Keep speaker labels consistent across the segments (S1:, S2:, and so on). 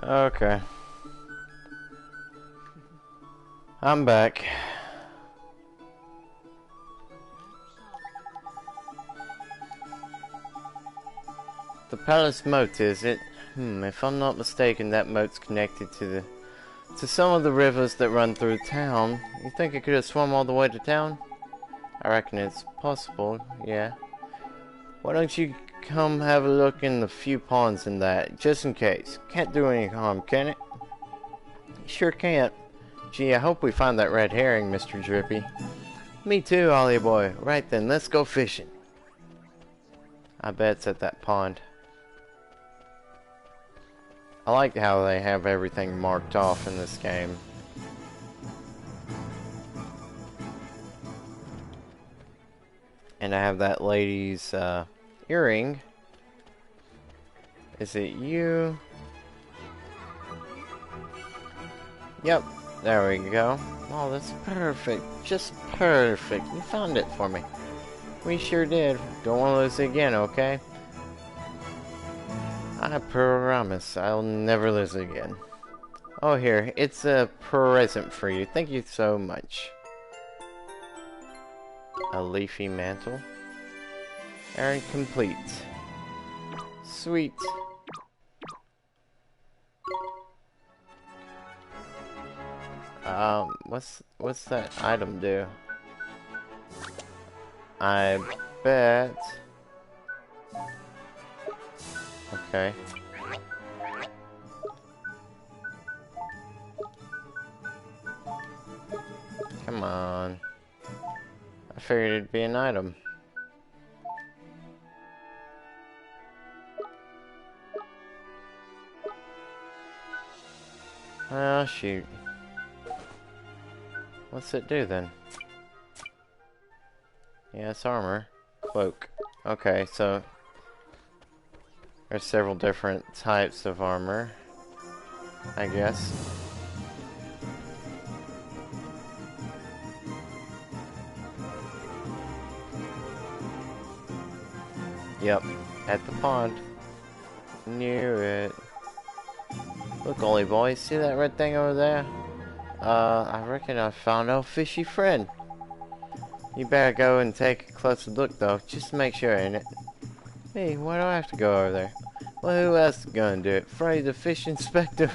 S1: Okay. I'm back. The palace moat, is it? If I'm not mistaken, that moat's connected to some of the rivers that run through town. You think it could have swum all the way to town? I reckon it's possible, yeah. Why don't you come have a look in the few ponds in that, just in case. Can't do any harm, can it? Sure can't. Gee, I hope we find that red herring, Mr. Drippy. Me too, Ollie boy. Right then, let's go fishing. I bet it's at that pond. I like how they have everything marked off in this game. And I have that lady's earring. Is it you? Yep, there we go. Oh, that's perfect. Just perfect. You found it for me. We sure did. Don't want to lose it again, okay? I promise I'll never lose it again. Oh, here. It's a present for you. Thank you so much. A leafy mantle. Errand complete. Sweet. What's that item do? I bet. Okay. Come on. I figured it'd be an item. Oh, shoot. What's it do then? Yeah, it's armor. Cloak. Okay, so there's several different types of armor, I guess. Yep, at the pond. Knew it. Look, Ollie boy, see that red thing over there? I reckon I found our fishy friend. You better go and take a closer look, though, just to make sure, ain't it? Hey, why do I have to go over there? Well, who else is gonna do it? Freddy the fish inspector?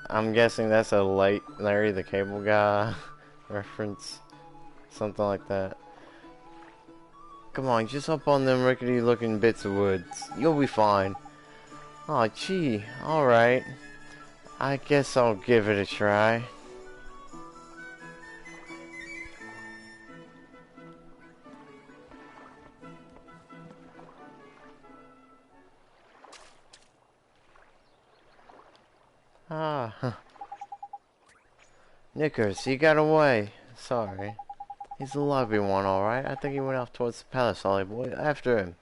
S1: I'm guessing that's a late Larry the Cable Guy reference. Something like that. Come on, just up on them rickety looking bits of woods. You'll be fine. Aw, gee, alright. I guess I'll give it a try. Ah, huh. Knickers, he got away. Sorry. He's a lively one, alright. I think he went off towards the palace, Ollie boy. After him.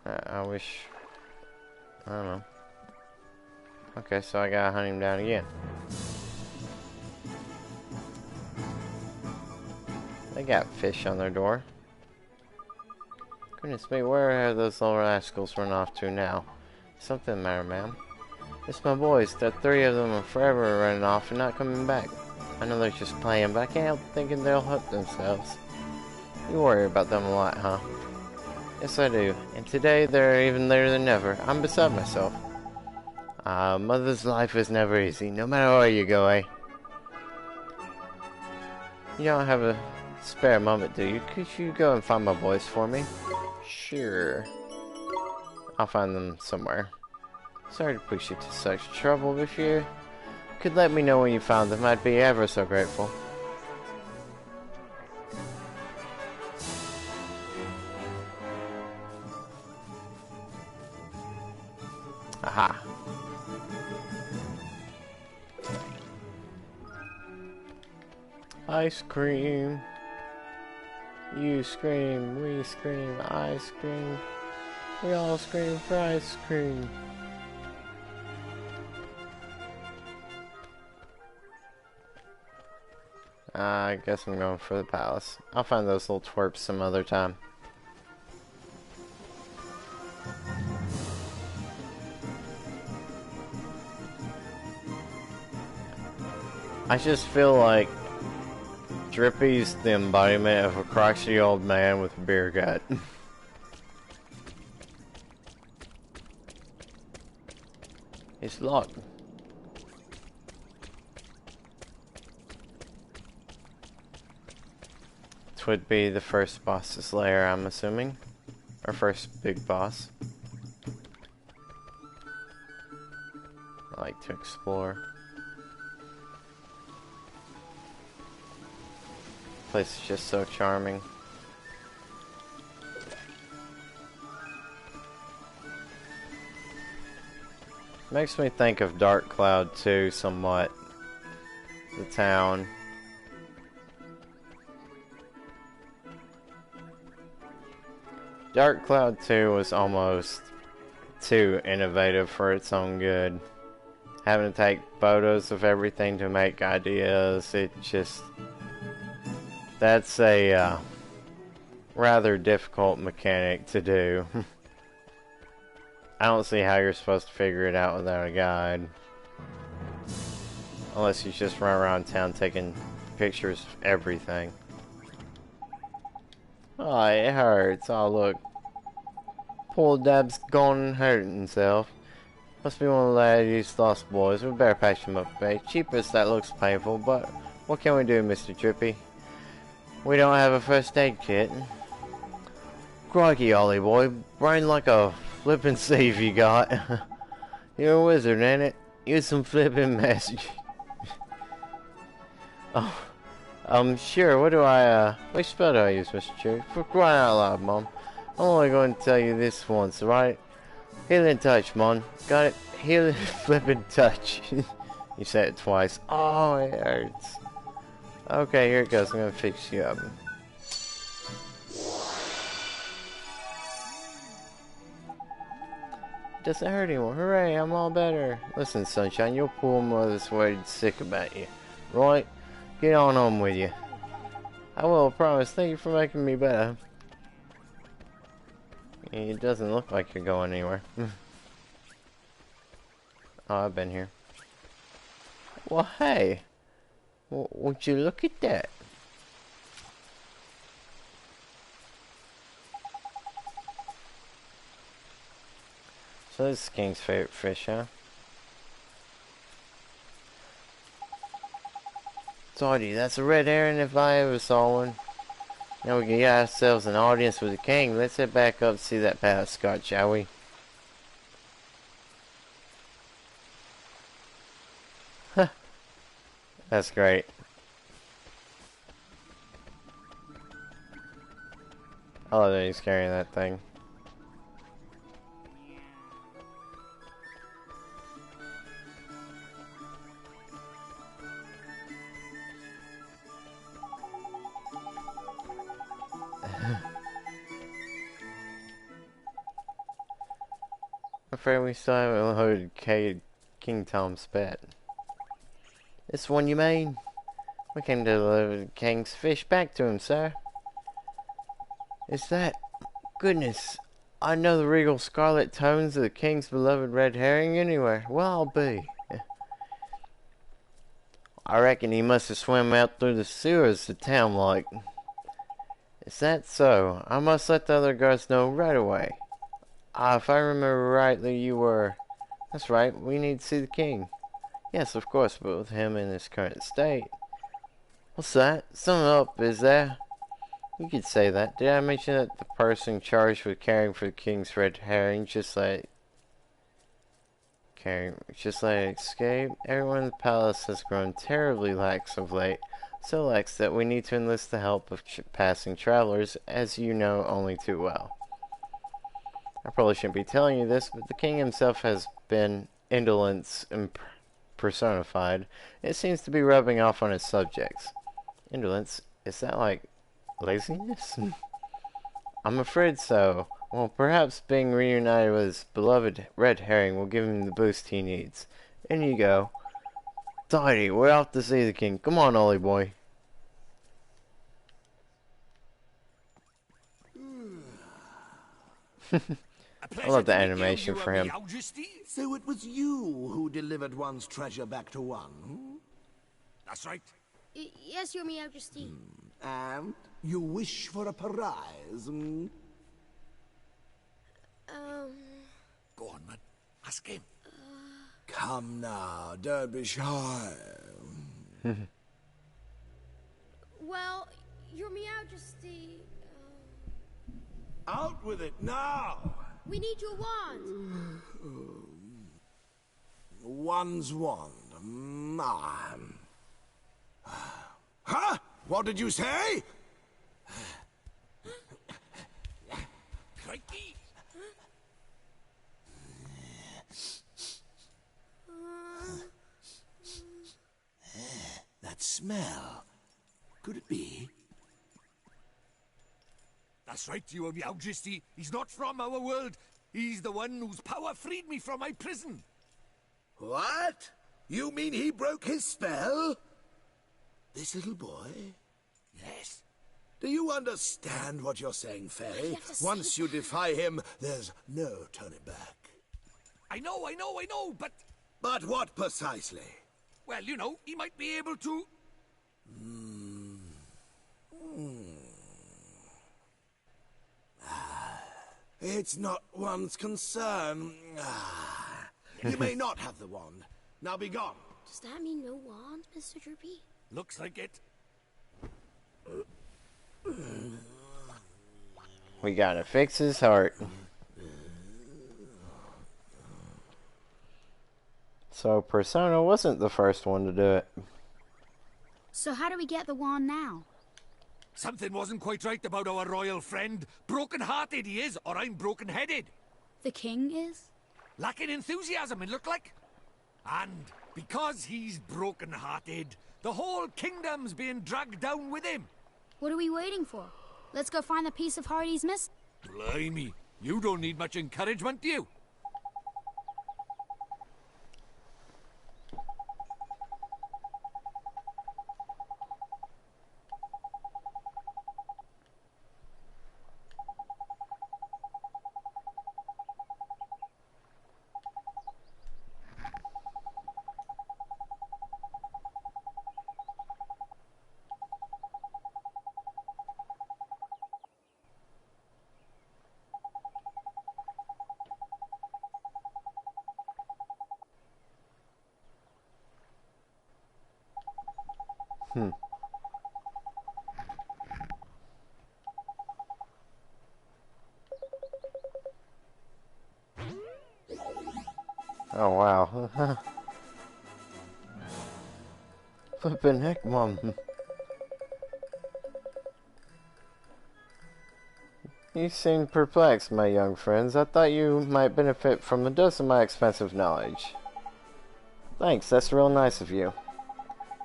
S1: I wish... I don't know. Okay, so I gotta hunt him down again. They got fish on their door. Goodness me, where have those little rascals run off to now? Something the matter, ma'am. It's my boys. The three of them are forever running off and not coming back. I know they're just playing, but I can't help thinking they'll hurt themselves. You worry about them a lot, huh? Yes, I do. And today, they're even later than ever. I'm beside myself. Mother's life is never easy, no matter where you go, eh? You don't have a spare moment, do you? Could you go and find my boys for me? Sure. I'll find them somewhere. Sorry to push you to such trouble, but if you could let me know when you found them, I'd be ever so grateful. Aha. Ice cream. You scream, we scream, I scream. We all scream for ice cream. I guess I'm going for the palace. I'll find those little twerps some other time. I just feel like Drippy's the embodiment of a crotchety old man with a beer gut. It's locked. It would be the first boss's lair, I'm assuming. Our first big boss. I like to explore. This place is just so charming. Makes me think of Dark Cloud 2 somewhat. The town. Dark Cloud 2 was almost too innovative for its own good. Having to take photos of everything to make ideas, it just... That's a rather difficult mechanic to do. I don't see how you're supposed to figure it out without a guide. Unless you just run around town taking pictures of everything. Oh, it hurts. Oh, look. Poor Dab's gone and hurt himself. Must be one of the lady's lost boys. We better patch him up, babe. Cheapest that looks painful, but what can we do, Mr. Drippy? We don't have a first aid kit. Crikey, Ollie boy. Brain like a flippin' sieve you got. You're a wizard, ain't it? Use some flippin' magic. Oh, sure. Which spell do I use, Mr. Cherry? For crying out loud, Mom. I'm only going to tell you this once, alright? Healing touch, Mom. Got it? Healing flippin' touch. You said it twice. Oh, it hurts. Okay, here it goes. I'm gonna fix you up. Doesn't hurt anymore. Hooray, I'm all better. Listen, Sunshine, your poor mother's worried sick about you. Right? Get on home with you. I will, promise. Thank you for making me better. It doesn't look like you're going anywhere. Oh, I've been here. Well, hey. Would you look at that? So this is King's favorite fish, huh? Tidy, that's a red herring if I ever saw one. Now we can get ourselves an audience with the king. Let's head back up and see that palace, Scott, shall we? Huh. That's great. I love that he's carrying that thing. I'm afraid we still haven't loaded King Tom's bet. This one you mean? We came to deliver the king's fish back to him, sir. Is that... Goodness, I know the regal scarlet tones of the king's beloved red herring anywhere. Well, I'll be. I reckon he must have swam out through the sewers of town like. Is that so? I must let the other guards know right away. If I remember rightly, you were... That's right, we need to see the king. Yes, of course, but with him in his current state. What's that? Something up, is there? You could say that. Did I mention that the person charged with caring for the king's red herring just let it escape? Everyone in the palace has grown terribly lax of late. So lax that we need to enlist the help of passing travelers, as you know only too well. I probably shouldn't be telling you this, but the king himself has been indolence personified. It seems to be rubbing off on his subjects. Indolence? Is that like laziness? I'm afraid so. Well, perhaps being reunited with his beloved red herring will give him the boost he needs. In you go. Tidy, we're off to see the king. Come on, Ollie boy. I love the animation for him.
S2: So it was you who delivered one's treasure back to one? That's right.
S3: Yes, Your Majesty.
S4: And you wish for a prize, hmm?
S2: Go on, man. Ask him.
S4: Come now, don't be shy.
S3: Well, Your Majesty...
S4: Out with it now!
S3: we need your wand.
S4: One's wand. Huh? What did you say?
S2: Crikey!
S4: That smell. Could it be?
S2: That's right, Your Majesty. He's not from our world. He's the one whose power freed me from my prison.
S4: What? You mean he broke his spell? This little boy?
S2: Yes.
S4: Do you understand what you're saying, Faye? Once you defy him, there's no turning back.
S2: I know, but...
S4: But what precisely?
S2: Well, you know, he might be able to...
S4: It's not one's concern. You may not have the wand. Now be gone.
S3: Does that mean no wand, Mr. Droopy?
S2: Looks like it.
S1: We gotta fix his heart. So Persona wasn't the first one to do it.
S5: So how do we get the wand now?
S2: Something wasn't quite right about our royal friend. Broken-hearted he is, or I'm broken-headed.
S5: The king is?
S2: Lacking enthusiasm, it looked like. And because he's broken-hearted, the whole kingdom's being dragged down with him.
S5: What are we waiting for? Let's go find the piece of heart he's missing.
S2: Blimey, you don't need much encouragement, do you?
S1: Oh wow. Flippin' heck, Mom. You seem perplexed, my young friends. I thought you might benefit from a dose of my expensive knowledge. Thanks, that's real nice of you.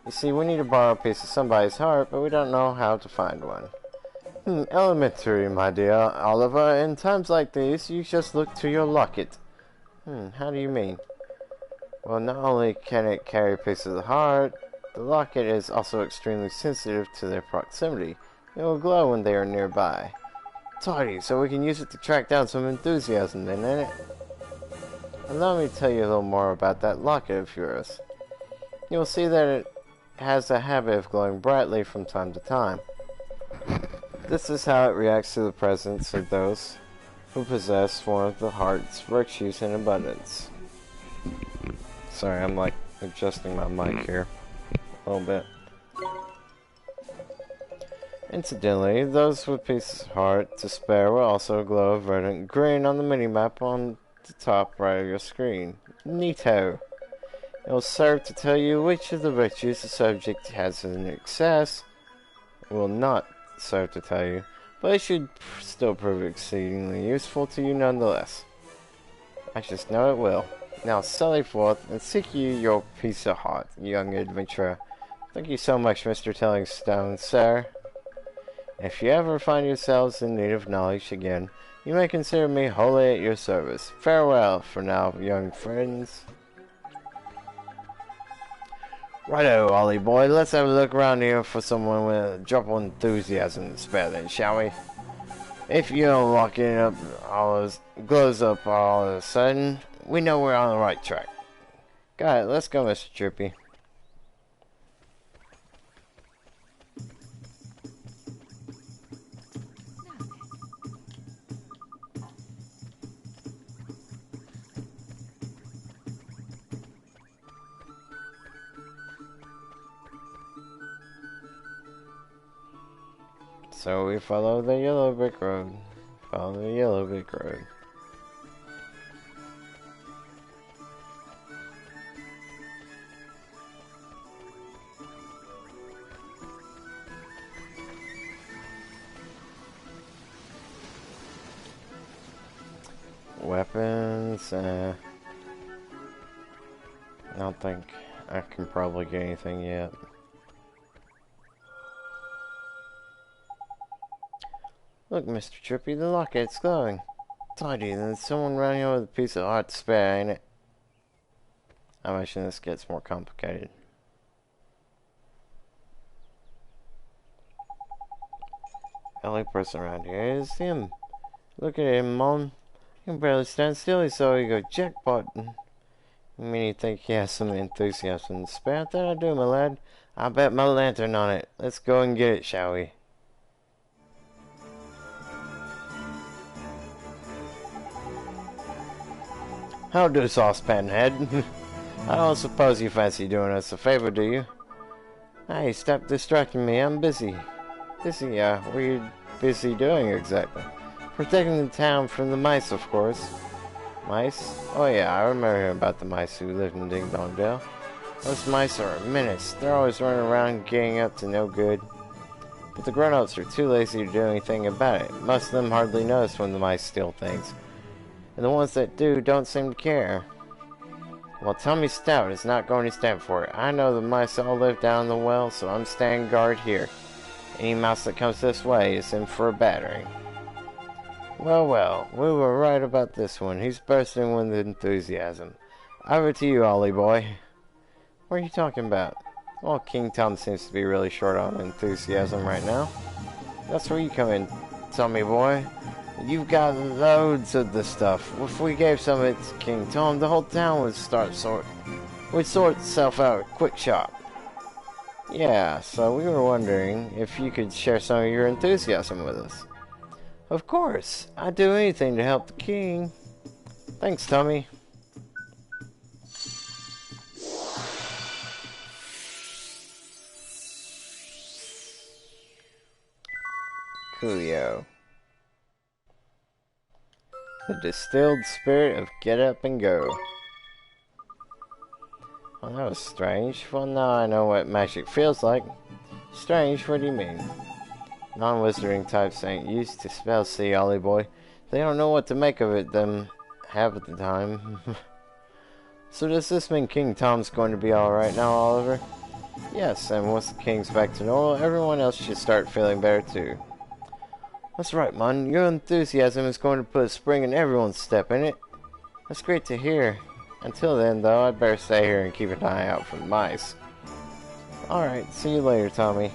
S1: You see, we need to borrow a piece of somebody's heart, but we don't know how to find one. Elementary, my dear Oliver. In times like these, you just look to your locket. How do you mean? Well, not only can it carry a piece of the heart, the locket is also extremely sensitive to their proximity. It will glow when they are nearby. Tidy, so we can use it to track down some enthusiasm then, ain't it? Allow me to tell you a little more about that locket of yours. You'll see that it has a habit of glowing brightly from time to time. This is how it reacts to the presence of those who possess one of the heart's virtues in abundance. Sorry, I'm like adjusting my mic here a little bit. Incidentally, those with pieces of heart to spare will also glow a verdant green on the minimap on the top right of your screen. Neato! It will serve to tell you which of the virtues the subject has in excess. It will not serve to tell you, but it should still prove exceedingly useful to you nonetheless. I just know it will. Now sally forth and seek you your piece of heart, young adventurer. Thank you so much, Mr. Telling Stone, sir. If you ever find yourselves in need of knowledge again, you may consider me wholly at your service. Farewell for now, young friends. Righto, Ollie boy, let's have a look around here for someone with a drop of enthusiasm to spare then, shall we? If you don't lock it up, glows up all of a sudden, we know we're on the right track. Got it, let's go, Mr. Trippy. So we follow the yellow brick road. Follow the yellow brick road. Weapons, I don't think I can probably get anything yet. Look, Mr. Trippy, the locket's glowing. Tidy, there's someone running over with a piece of heart to spare, ain't it? I imagine this gets more complicated. The only person around here is him. Look at him, Mom. He can barely stand still, so he go jackpot. I mean, you think he has some enthusiasm to spare? That I do, my lad. I bet my lantern on it. Let's go and get it, shall we? How do, Saucepan Head? I don't suppose you fancy doing us a favor, do you? Hey, stop distracting me. I'm busy. Busy, yeah. What are you busy doing exactly? Protecting the town from the mice, of course. Mice? Oh yeah, I remember hearing about the mice who lived in Ding Dong Dale. Those mice are a menace. They're always running around getting up to no good. But the grown-ups are too lazy to do anything about it. Most of them hardly notice when the mice steal things. And the ones that do don't seem to care. Well, Tommy Stout is not going to stand for it. I know the mice all live down the well, so I'm standing guard here. Any mouse that comes this way is in for a battering. Well, well, we were right about this one. He's bursting with enthusiasm. Over to you, Ollie boy. What are you talking about? Well, King Tom seems to be really short on enthusiasm right now. That's where you come in, Tommy boy. You've got loads of the stuff. If we gave some of it to King Tom, the whole town would sort itself out quick shop. Yeah, so we were wondering if you could share some of your enthusiasm with us. Of course, I'd do anything to help the king. Thanks, Tommy. Coolio. The distilled spirit of get up and go. Well, that was strange. Well, now I know what magic feels like. Strange? What do you mean? Non-wizarding types ain't used to spells, see, Ollie boy. They don't know what to make of it, them half of the time. So does this mean King Tom's going to be alright now, Oliver? Yes, and once the king's back to normal, everyone else should start feeling better too. That's right, Mon. Your enthusiasm is going to put a spring in everyone's step, ain't it? That's great to hear. Until then, though, I'd better stay here and keep an eye out for the mice. Alright, see you later, Tommy.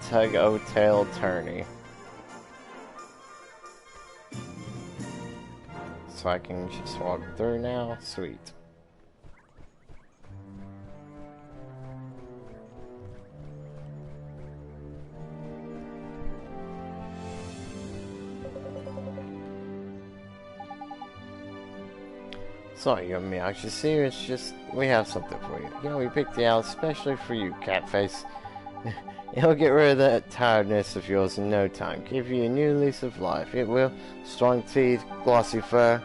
S1: Tug-o-tail tourney. So I can just walk through now? Sweet. Sorry, you me, you see, it's just, we have something for you. You know, we picked it out especially for you, Catface. It'll get rid of that tiredness of yours in no time. Give you a new lease of life. It will. Strong teeth, glossy fur.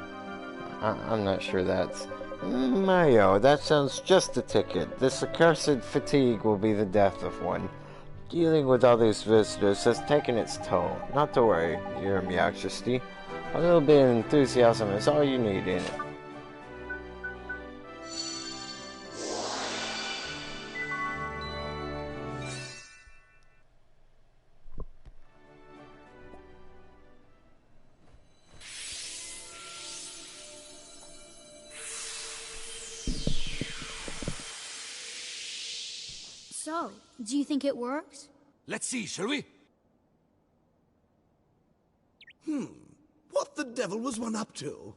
S1: I'm not sure that's... Mayo, that sounds just a ticket. This accursed fatigue will be the death of one. Dealing with all these visitors has taken its toll. Not to worry, Your Majesty. A little bit of enthusiasm is all you need in it.
S5: So, do you think it works?
S2: Let's see, shall we?
S4: What the devil was one up to?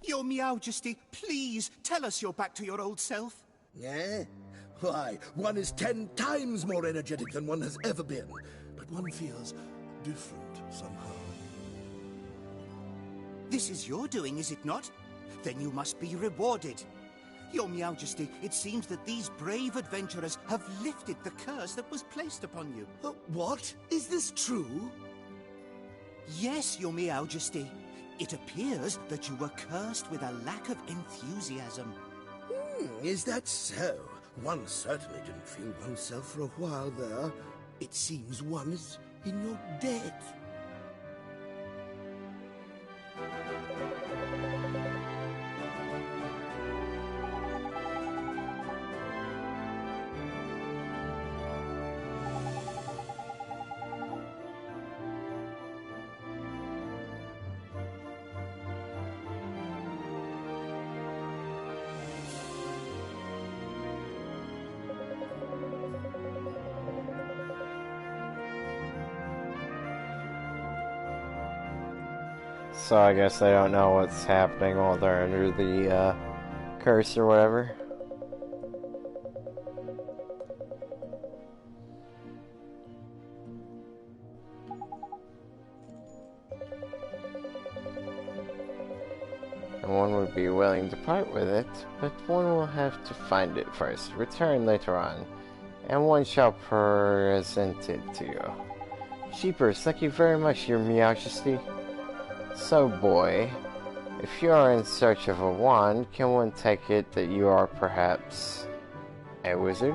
S6: Your Majesty, please tell us you're back to your old self.
S4: Eh? Why, one is 10 times more energetic than one has ever been. But one feels different somehow.
S6: This is your doing, is it not? Then you must be rewarded. Your Majesty, it seems that these brave adventurers have lifted the curse that was placed upon you.
S4: What? Is this true?
S6: Yes, Your Majesty. It appears that you were cursed with a lack of enthusiasm.
S4: Is that so? One certainly didn't feel oneself for a while there. It seems one is in your debt.
S1: So I guess they don't know what's happening while they're under the curse or whatever. And one would be willing to part with it, but one will have to find it first. Return later on, and one shall present it to you. Sheepers, thank you very much, Your Majesty. So, boy, if you are in search of a wand, can one take it that you are perhaps a wizard?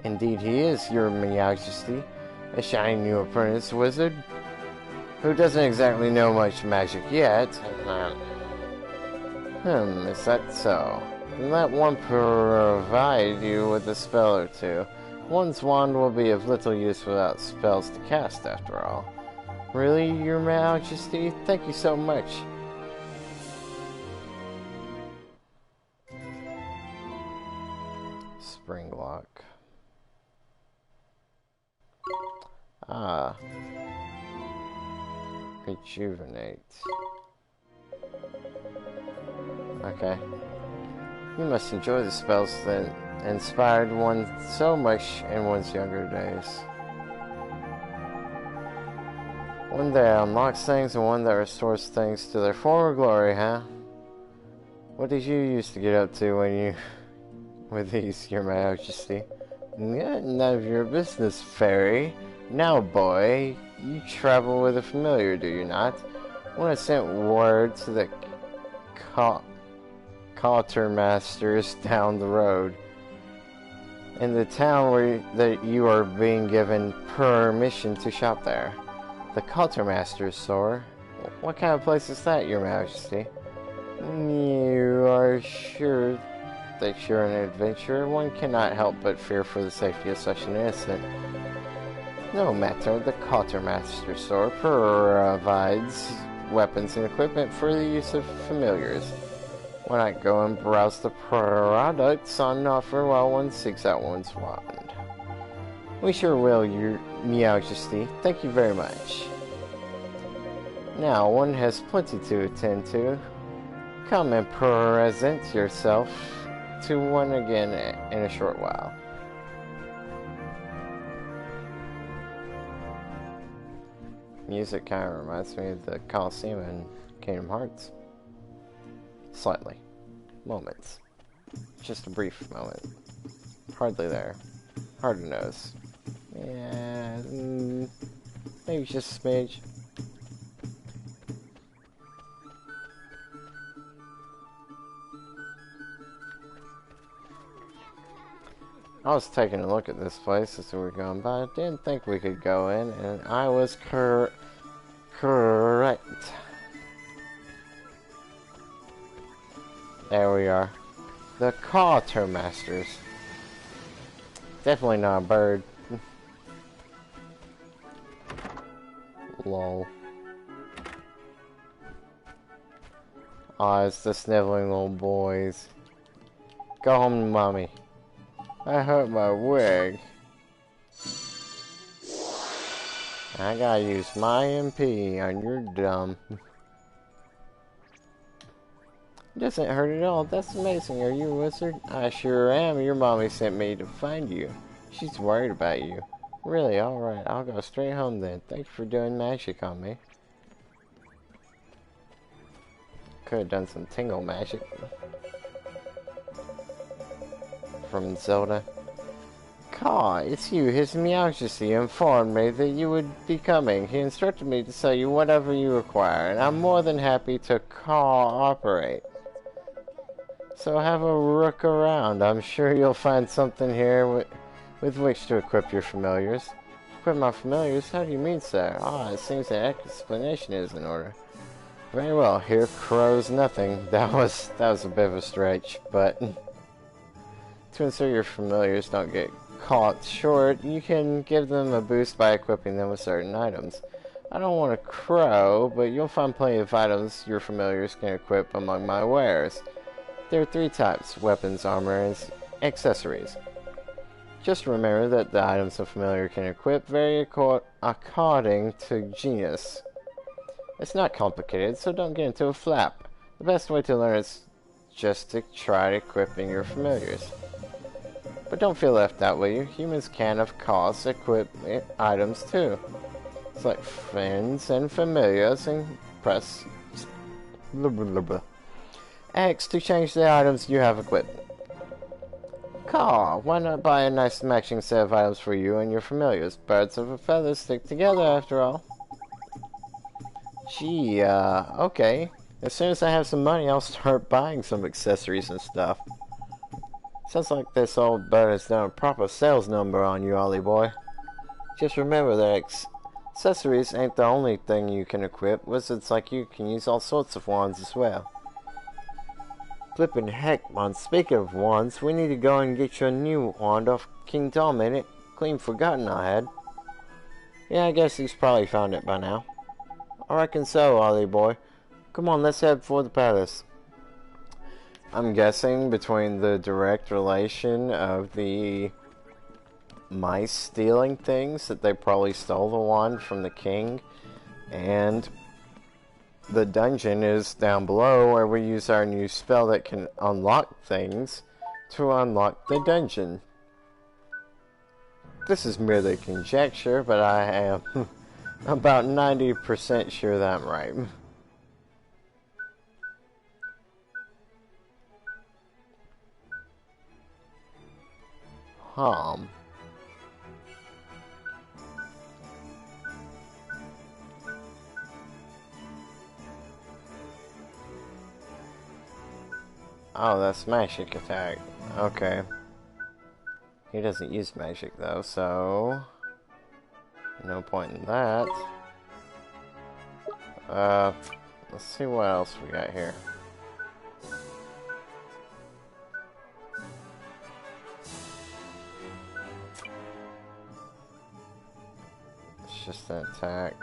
S1: Indeed he is, Your Majesty, a shining new apprentice wizard, who doesn't exactly know much magic yet. Is that so? Then let one provide you with a spell or two. One's wand will be of little use without spells to cast, after all. Really, Your Majesty? Thank you so much. Spring lock. Ah. Rejuvenate. Okay. You must enjoy the spells that inspired one so much in one's younger days. One that unlocks things and one that restores things to their former glory, huh? What did you used to get up to when you... with these, Your Majesty? None of your business, fairy. Now, boy, you travel with a familiar, do you not? When I sent word to the quartermasters down the road in the town where that you are being given permission to shop there. The quartermaster's store? What kind of place is that, Your Majesty? You are sure that you're an adventurer? One cannot help but fear for the safety of such an innocent. No matter, the quartermaster's store provides weapons and equipment for the use of familiars. Why not go and browse the products on offer while one seeks out one's wand? We sure will, Your Majesty. Thank you very much. Now, one has plenty to attend to. Come and present yourself to one again in a short while. Music kind of reminds me of the Colosseum in Kingdom Hearts. Slightly. Moments. Just a brief moment. Hardly there. Hard to notice. Yeah, maybe just a smidge. I was taking a look at this place as we were going by. I didn't think we could go in, and I was correct. There we are. The Quartermasters. Definitely not a bird. Lol. Ah, it's the sniveling little boys. Go home to mommy. I hurt my wig. I gotta use my MP on your dumb. Doesn't hurt at all. That's amazing. Are you a wizard? I sure am. Your mommy sent me to find you. She's worried about you. Really? Alright. I'll go straight home then. Thank you for doing magic on me. Could have done some tingle magic. From Zelda. Caw, it's you. His Majesty informed me that you would be coming. He instructed me to sell you whatever you require, and I'm more than happy to cooperate. So have a look around. I'm sure you'll find something here with which to equip your familiars. Equip my familiars? How do you mean, sir? Ah, it seems an explanation is in order. Very well, here crows nothing. That was a bit of a stretch, but to ensure your familiars don't get caught short, you can give them a boost by equipping them with certain items. I don't want a crow, but you'll find plenty of items your familiars can equip among my wares. There are 3 types: weapons, armor, and accessories. Just remember that the items a familiar can equip vary according to genus. It's not complicated, so don't get into a flap. The best way to learn is just to try equipping your familiars. But don't feel left out, will you? Humans can, of course, equip items too. Select friends and familiars and press X to change the items you have equipped. Caw, why not buy a nice matching set of items for you and your familiars? Birds of a feather stick together, after all. Gee, okay. As soon as I have some money, I'll start buying some accessories and stuff. Sounds like this old bird has done a proper sales number on you, Ollie boy. Just remember that accessories ain't the only thing you can equip. Wizards like you can use all sorts of wands as well. Flippin' heck, man. Speaking of wands, we need to go and get your new wand off King Tom, ain't it? Clean forgotten I had. Yeah, I guess he's probably found it by now. I reckon so, Ollie boy. Come on, let's head for the palace. I'm guessing between the direct relation of the mice stealing things, that they probably stole the wand from the king, and the dungeon is down below where we use our new spell that can unlock things to unlock the dungeon. This is merely conjecture, but I am about 90% sure that I'm right. Oh, that's magic attack. Okay. He doesn't use magic though, so no point in that. Let's see what else we got here. It's just an attack.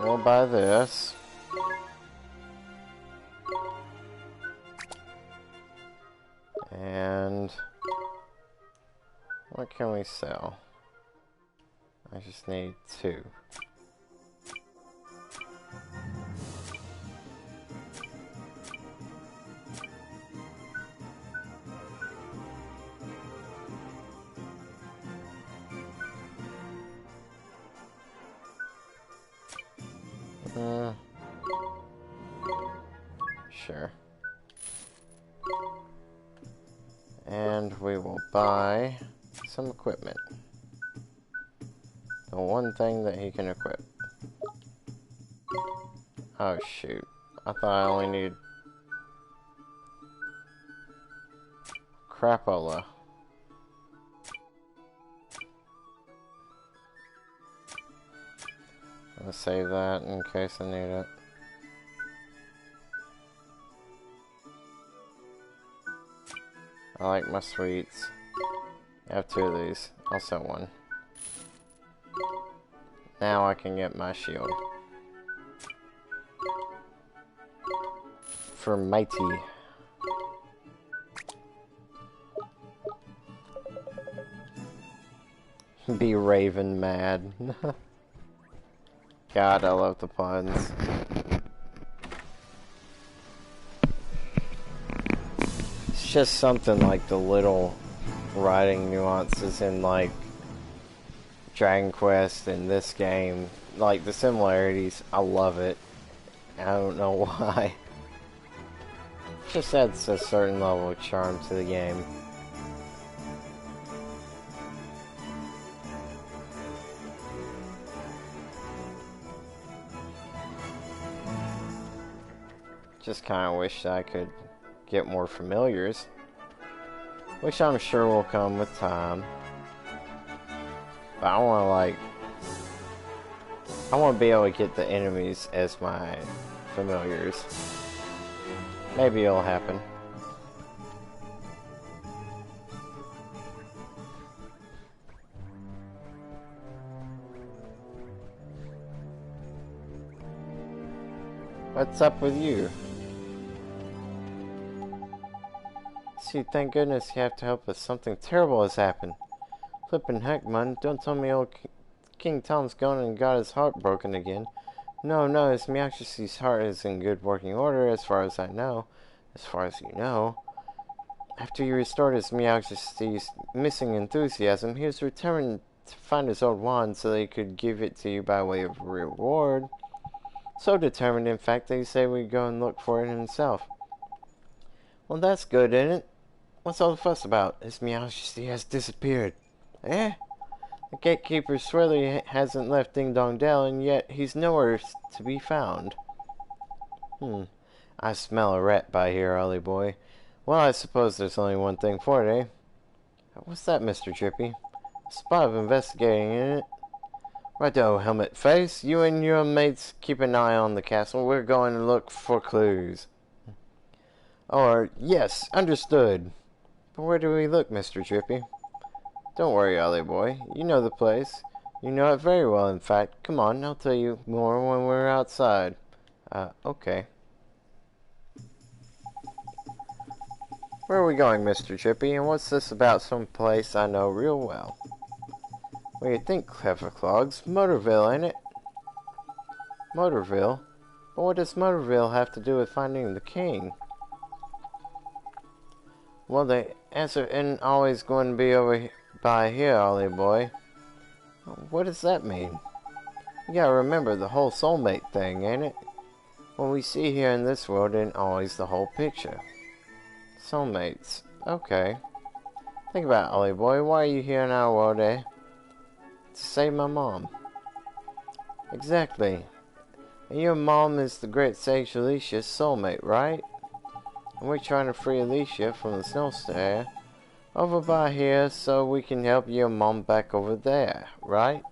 S1: We'll buy this. And what can we sell? I just need 2. Sure. And we will buy some equipment. The one thing that he can equip. Oh shoot. I thought I only needed crapola. I'll save that in case I need it. I like my sweets. I have 2 of these. I'll sell one. Now I can get my shield. For mighty. Be Raven mad. God, I love the puns. It's just something like the little writing nuances in like Dragon Quest and this game. Like the similarities, I love it. I don't know why. It just adds a certain level of charm to the game. Just kind of wish I could get more familiars, which I'm sure will come with time. But I want to be able to get the enemies as my familiars. Maybe it'll happen. What's up with you? See, thank goodness you have to help us. Something terrible has happened. Flippin' heck, man. Don't tell me old King Tom's gone and got his heart broken again. No, His Majesty's heart is in good working order as far as I know. As far as you know. After you restored His Majesty's missing enthusiasm, he was returning to find his old wand so that he could give it to you by way of reward. So determined, in fact, that he said we'd go and look for it himself. Well, that's good, isn't it? What's all the fuss about? His Majesty has disappeared. Eh? The gatekeeper swear that he hasn't left Ding Dong Dell, and yet he's nowhere to be found. I smell a rat by here, Ollie boy. Well, I suppose there's only one thing for it, eh? What's that, Mr. Drippy? A spot of investigating, isn't it? Righto, Helmet Face. You and your mates keep an eye on the castle. We're going to look for clues. Or, yes, understood. But where do we look, Mr. Drippy? Don't worry, Ollie boy. You know the place. You know it very well, in fact. Come on, I'll tell you more when we're outside. Okay. Where are we going, Mr. Drippy? And what's this about some place I know real well? What do you think, clever clogs? Motorville, ain't it? Motorville? But what does Motorville have to do with finding the king? Well, the answer isn't always going to be over by here, Ollie boy. What does that mean? You gotta remember the whole soulmate thing, ain't it? What we see here in this world isn't always the whole picture. Soulmates. Okay. Think about it, Ollie boy. Why are you here in our world, eh? To save my mom. Exactly. And your mom is the great sage Alicia's soulmate, right? And we're trying to free Alicia from the snow stare over by here so we can help your mom back over there, right?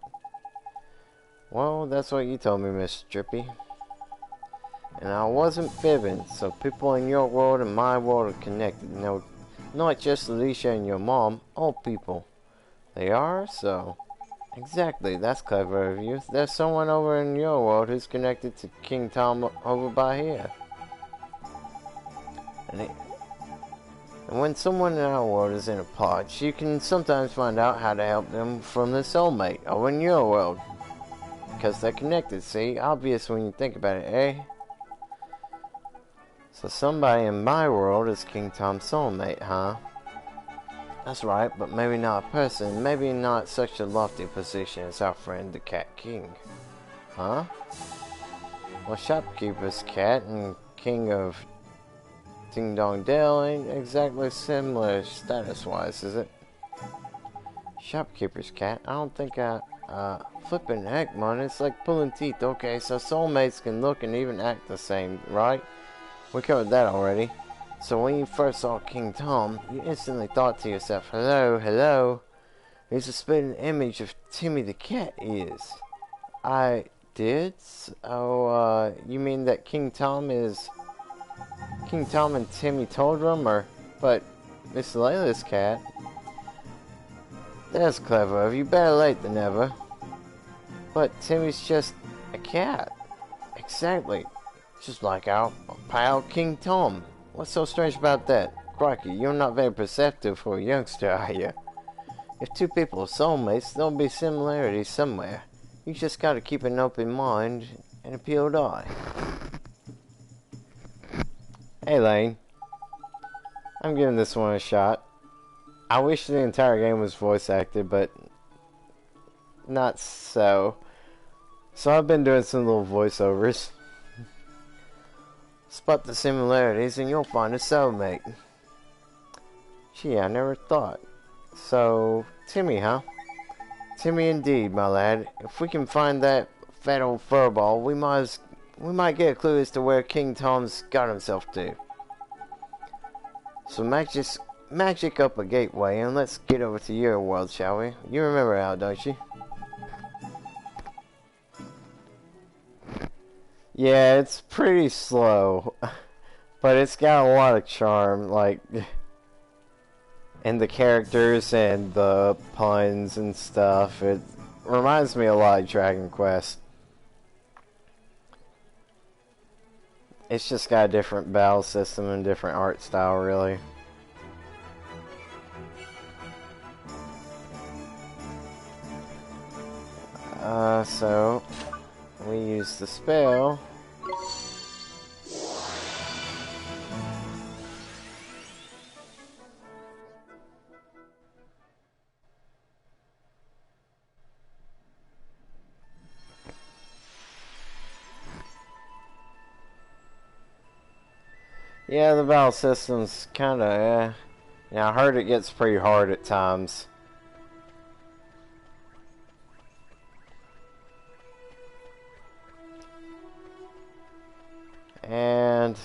S1: Well, that's what you told me, Mr. Drippy. And I wasn't fibbing, so people in your world and my world are connected. No, not just Alicia and your mom, all people. They are, so... Exactly, that's clever of you. There's someone over in your world who's connected to King Tom over by here. And when someone in our world is in a pod, you can sometimes find out how to help them from the soulmate over in your world. Because they're connected, see? Obvious when you think about it, eh? So somebody in my world is King Tom's soulmate, huh? That's right, but maybe not a person, maybe not such a lofty position as our friend the Cat King. Huh? Well, Shopkeeper's Cat and King of Ding Dong Dell ain't exactly similar status-wise, is it? Shopkeeper's Cat? I don't think I Flipping heck, man, it's like pulling teeth. Okay, so soulmates can look and even act the same, right? We covered that already. So when you first saw King Tom, you instantly thought to yourself, hello, hello. He's a spitting image of Timmy the cat is. I did? Oh, you mean that King Tom is King Tom and Timmy Toldrum, or but Miss Layla's cat? That's clever of you. Better late than never. But Timmy's just a cat. Exactly. Just like our pal King Tom. What's so strange about that? Crikey, you're not very perceptive for a youngster, are you? If two people are soulmates, there'll be similarities somewhere. You just gotta keep an open mind and a peeled eye. Hey Lane. I'm giving this one a shot. I wish the entire game was voice acted, but not so. So I've been doing some little voiceovers. Spot the similarities and you'll find a soulmate. Gee, I never thought. So, Timmy, huh? Timmy indeed, my lad. If we can find that fat old furball, we might get a clue as to where King Tom's got himself to. So magic up a gateway and let's get over to your world, shall we? You remember how, don't you? Yeah, it's pretty slow, but it's got a lot of charm, like, and the characters and the puns and stuff. It reminds me a lot of Dragon Quest. It's just got a different battle system and different art style, really. So we use the spell. Yeah, the battle system's kinda, yeah, I heard it gets pretty hard at times. And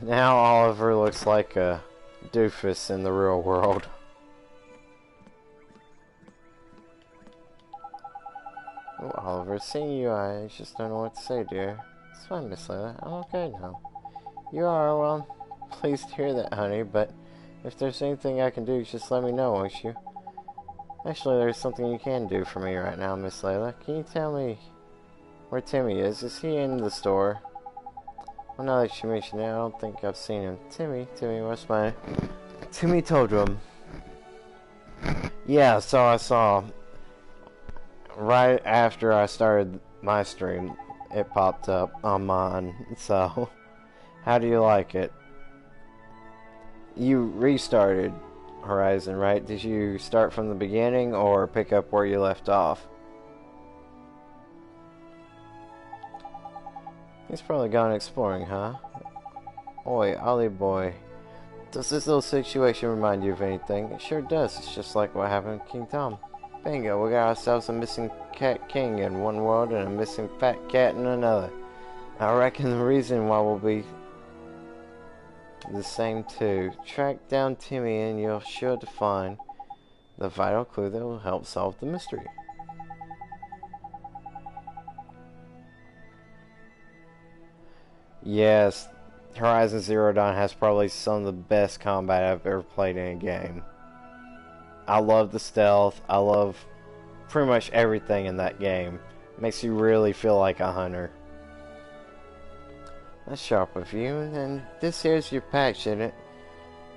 S1: now Oliver looks like a doofus in the real world. Oh, Oliver, seeing you, I just don't know what to say, dear. It's fine, Miss Layla. I'm okay now. You are, well, pleased to hear that, honey, but if there's anything I can do, just let me know, won't you? Actually, there's something you can do for me right now, Miss Layla. Can you tell me where Timmy is? Is he in the store? Well, now that you mention it, I don't think I've seen him. Timmy, what's my... Timmy Toldrum. Yeah, so I saw... Right after I started my stream, it popped up on mine. So, how do you like it? You restarted Horizon, right? Did you start from the beginning or pick up where you left off? He's probably gone exploring, huh? Oi, Ollie boy. Does this little situation remind you of anything? It sure does. It's just like what happened to King Tom. Bingo, we got ourselves a missing cat king in one world and a missing fat cat in another. I reckon the reason why will be the same too. Track down Timmy and you're sure to find the vital clue that will help solve the mystery. Yes, Horizon Zero Dawn has probably some of the best combat I've ever played in a game. I love the stealth. I love pretty much everything in that game. Makes you really feel like a hunter. That's sharp of you. And this here's your patch, isn't it?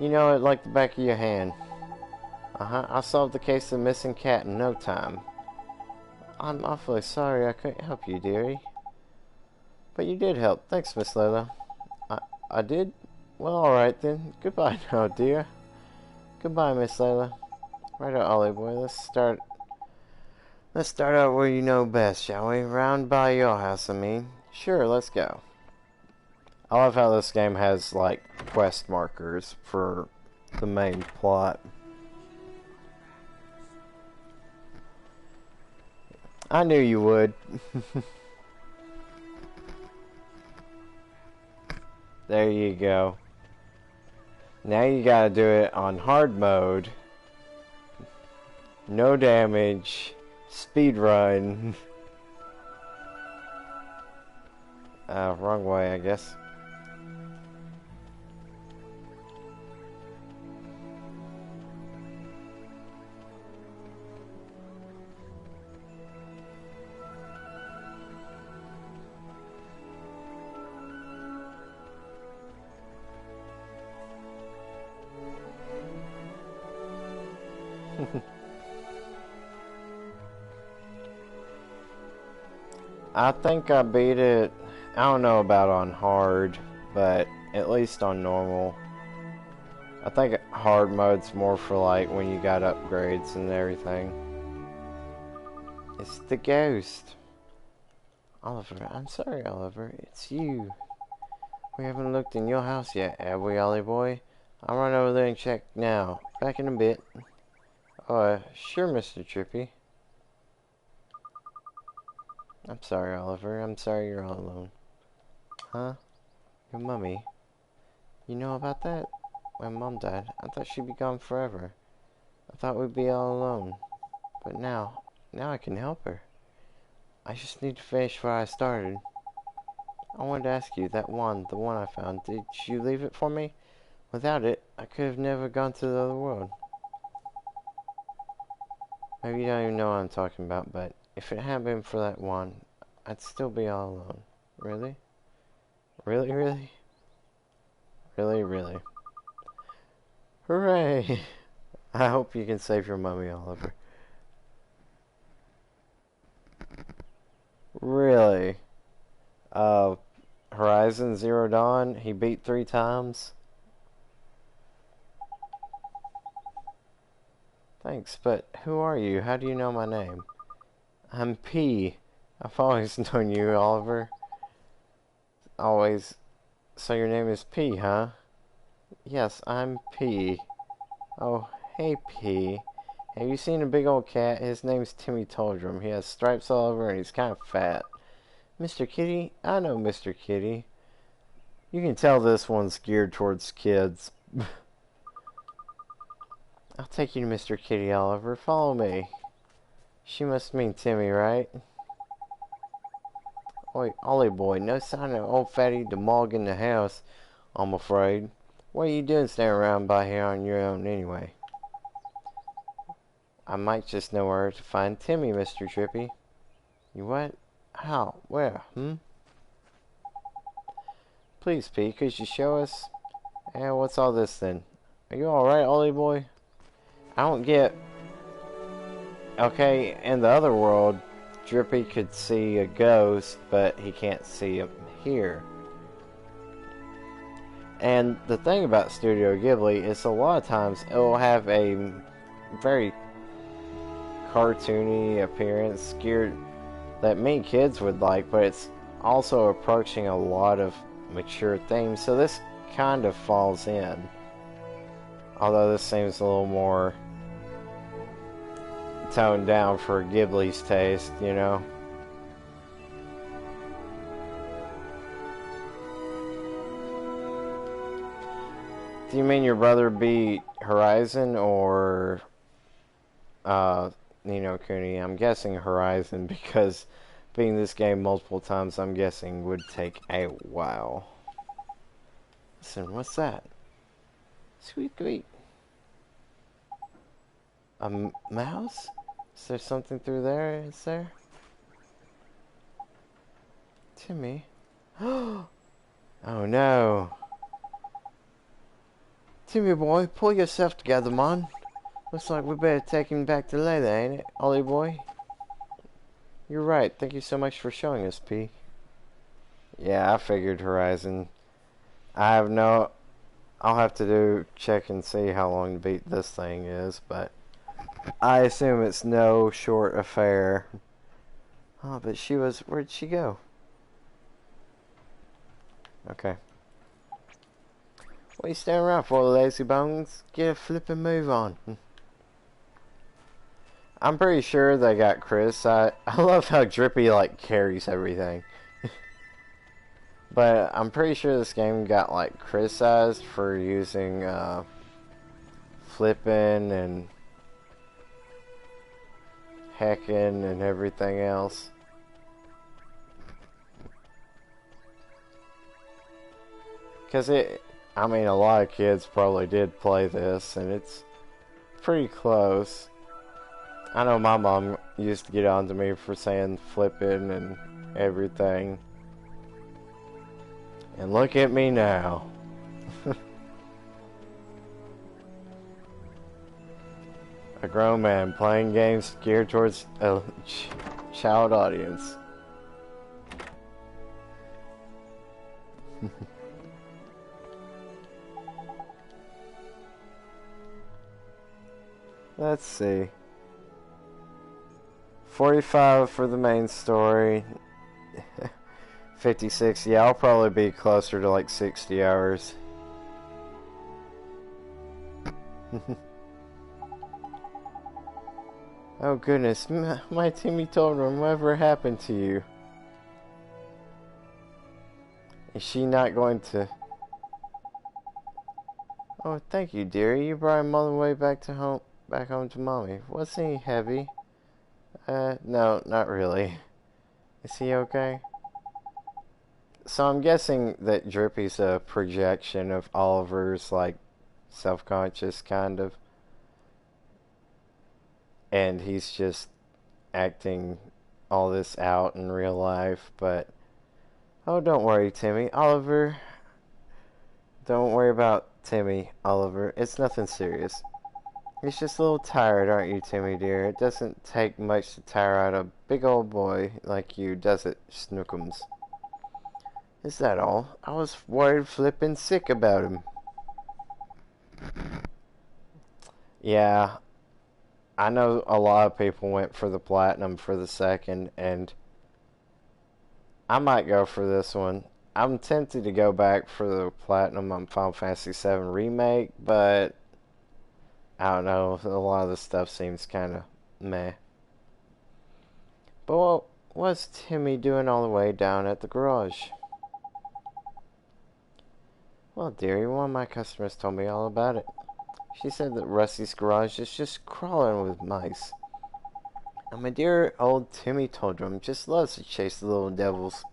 S1: You know it like the back of your hand. I solved the case of the missing cat in no time. I'm awfully sorry I couldn't help you, dearie. But you did help. Thanks, Miss Layla. I did? Well, alright then. Goodbye now, dear. Goodbye, Miss Layla. Right out, Ollie boy. Let's start out where you know best, shall we? Round by your house, I mean. Sure, let's go. I love how this game has, like, quest markers for the main plot. I knew you would. There you go. Now you gotta do it on hard mode. No damage. Speed run. Wrong way, I guess. I think I beat it. I don't know about on hard, but at least on normal. I think hard mode's more for like when you got upgrades and everything. It's the ghost. Oliver, I'm sorry, Oliver. It's you. We haven't looked in your house yet, have we, Ollie boy? I'll run over there and check now. Back in a bit. Sure, Mr. Trippy. I'm sorry, Oliver. I'm sorry you're all alone. Huh? Your mummy? You know about that? When Mom died, I thought she'd be gone forever. I thought we'd be all alone. But now I can help her. I just need to finish where I started. I wanted to ask you, that wand, the one I found, did you leave it for me? Without it, I could have never gone to the other world. Maybe you don't even know what I'm talking about, but if it hadn't been for that wand, I'd still be all alone. Really? Really, really? Really, really? Hooray! I hope you can save your mummy, Oliver. Really? Horizon Zero Dawn, he beat 3 times? Thanks, but who are you? How do you know my name? I'm P. I've always known you, Oliver. Always. So your name is P, huh? Yes, I'm P. Oh, hey P. Have you seen a big old cat? His name's Timmy Toldrum. He has stripes all over and he's kind of fat. Mr. Kitty? I know Mr. Kitty. You can tell this one's geared towards kids. I'll take you to Mr. Kitty, Oliver. Follow me. She must mean Timmy, right? Oi, Ollie boy, no sign of old fatty DeMog in the house, I'm afraid. What are you doing standing around by here on your own anyway? I might just know where to find Timmy, Mr. Trippy. You what? How? Where? Please, P, could you show us? What's all this then? Are you alright, Ollie boy? I don't get... Okay, in the other world, Drippy could see a ghost, but he can't see him here. And the thing about Studio Ghibli is a lot of times it will have a very cartoony appearance geared that many kids would like, but it's also approaching a lot of mature themes, so this kind of falls in. Although this seems a little more toned down for Ghibli's taste, you know. Do you mean your brother beat Horizon or Kuni? I'm guessing Horizon because beating this game multiple times, I'm guessing, would take a while. Listen, what's that? Sweet sweet. A mouse? Is there something through there? Is there? Timmy? Oh no. Timmy boy, pull yourself together, man. Looks like we better take him back to later, ain't it, Ollie boy? You're right. Thank you so much for showing us, P. Yeah, I figured Horizon. I'll have to check and see how long to beat this thing is, but I assume it's no short affair. Oh, but where'd she go? Okay. What are you standing around for, lazy bones? Get a flippin' move on. I'm pretty sure they got criticized. I love how Drippy like carries everything. But I'm pretty sure this game got like criticized for using flipping and hacking and everything else. Because I mean, a lot of kids probably did play this, and it's pretty close. I know my mom used to get on to me for saying flipping and everything. And look at me now. A grown man playing games geared towards a child audience. Let's see. 45 for the main story. 56. Yeah, I'll probably be closer to like 60 hours. Oh goodness, my Timmy told him whatever happened to you. Is she not going to... Oh, thank you, dearie. You brought him all the way back home to mommy. Wasn't he heavy? No, not really. Is he okay? So I'm guessing that Drippy's a projection of Oliver's, like, self-conscious, kind of. And he's just acting all this out in real life, but... Oh, don't worry, Timmy. Oliver... Don't worry about Timmy, Oliver. It's nothing serious. He's just a little tired, aren't you, Timmy, dear? It doesn't take much to tire out a big old boy like you, does it, Snookums? Is that all? I was worried flippin' sick about him. Yeah, I know a lot of people went for the platinum for the second, and I might go for this one. I'm tempted to go back for the platinum on Final Fantasy VII Remake, but I don't know, a lot of the stuff seems kind of meh. But what was Timmy doing all the way down at the garage? Well, dearie, one of my customers told me all about it. She said that Rusty's garage is just crawling with mice. And my dear old Timmy Toldrum just loves to chase the little devils.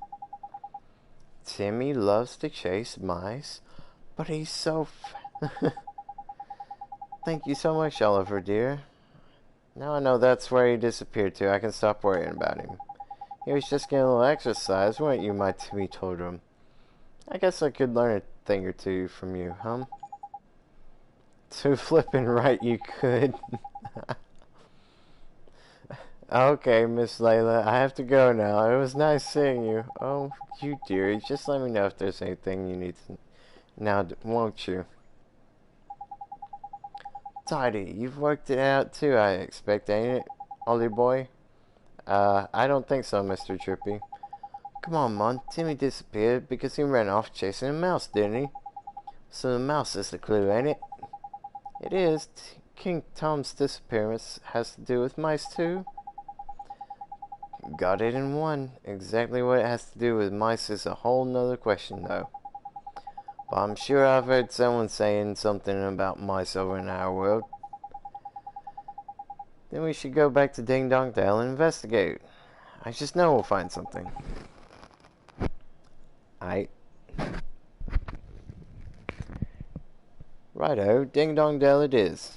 S1: Timmy loves to chase mice, but he's so Thank you so much, Oliver, dear. Now I know that's where he disappeared to. I can stop worrying about him. He was just getting a little exercise, weren't you, my Timmy Toldrum? I guess I could learn a thing or two from you, huh? Too flippin' right you could. Okay, Miss Layla, I have to go now. It was nice seeing you. Oh, you dearie, just let me know if there's anything you need to... Now, won't you? Tidy, you've worked it out too, I expect, ain't it, Ollie boy? I don't think so, Mr. Trippy. Come on, Mon, Timmy disappeared because he ran off chasing a mouse, didn't he? So the mouse is the clue, ain't it? It is. King Tom's disappearance has to do with mice too? Got it in one. Exactly what it has to do with mice is a whole nother question, though. But I'm sure I've heard someone saying something about mice over in our world. Then we should go back to Ding Dong Dale and investigate. I just know we'll find something. Righto, Ding Dong Dale it is.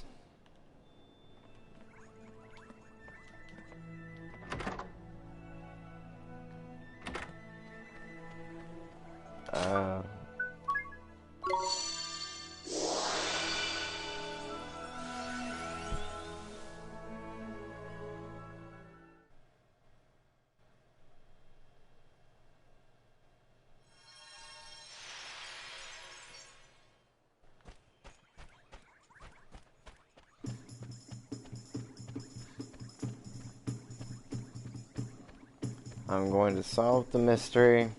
S1: I'm going to solve the mystery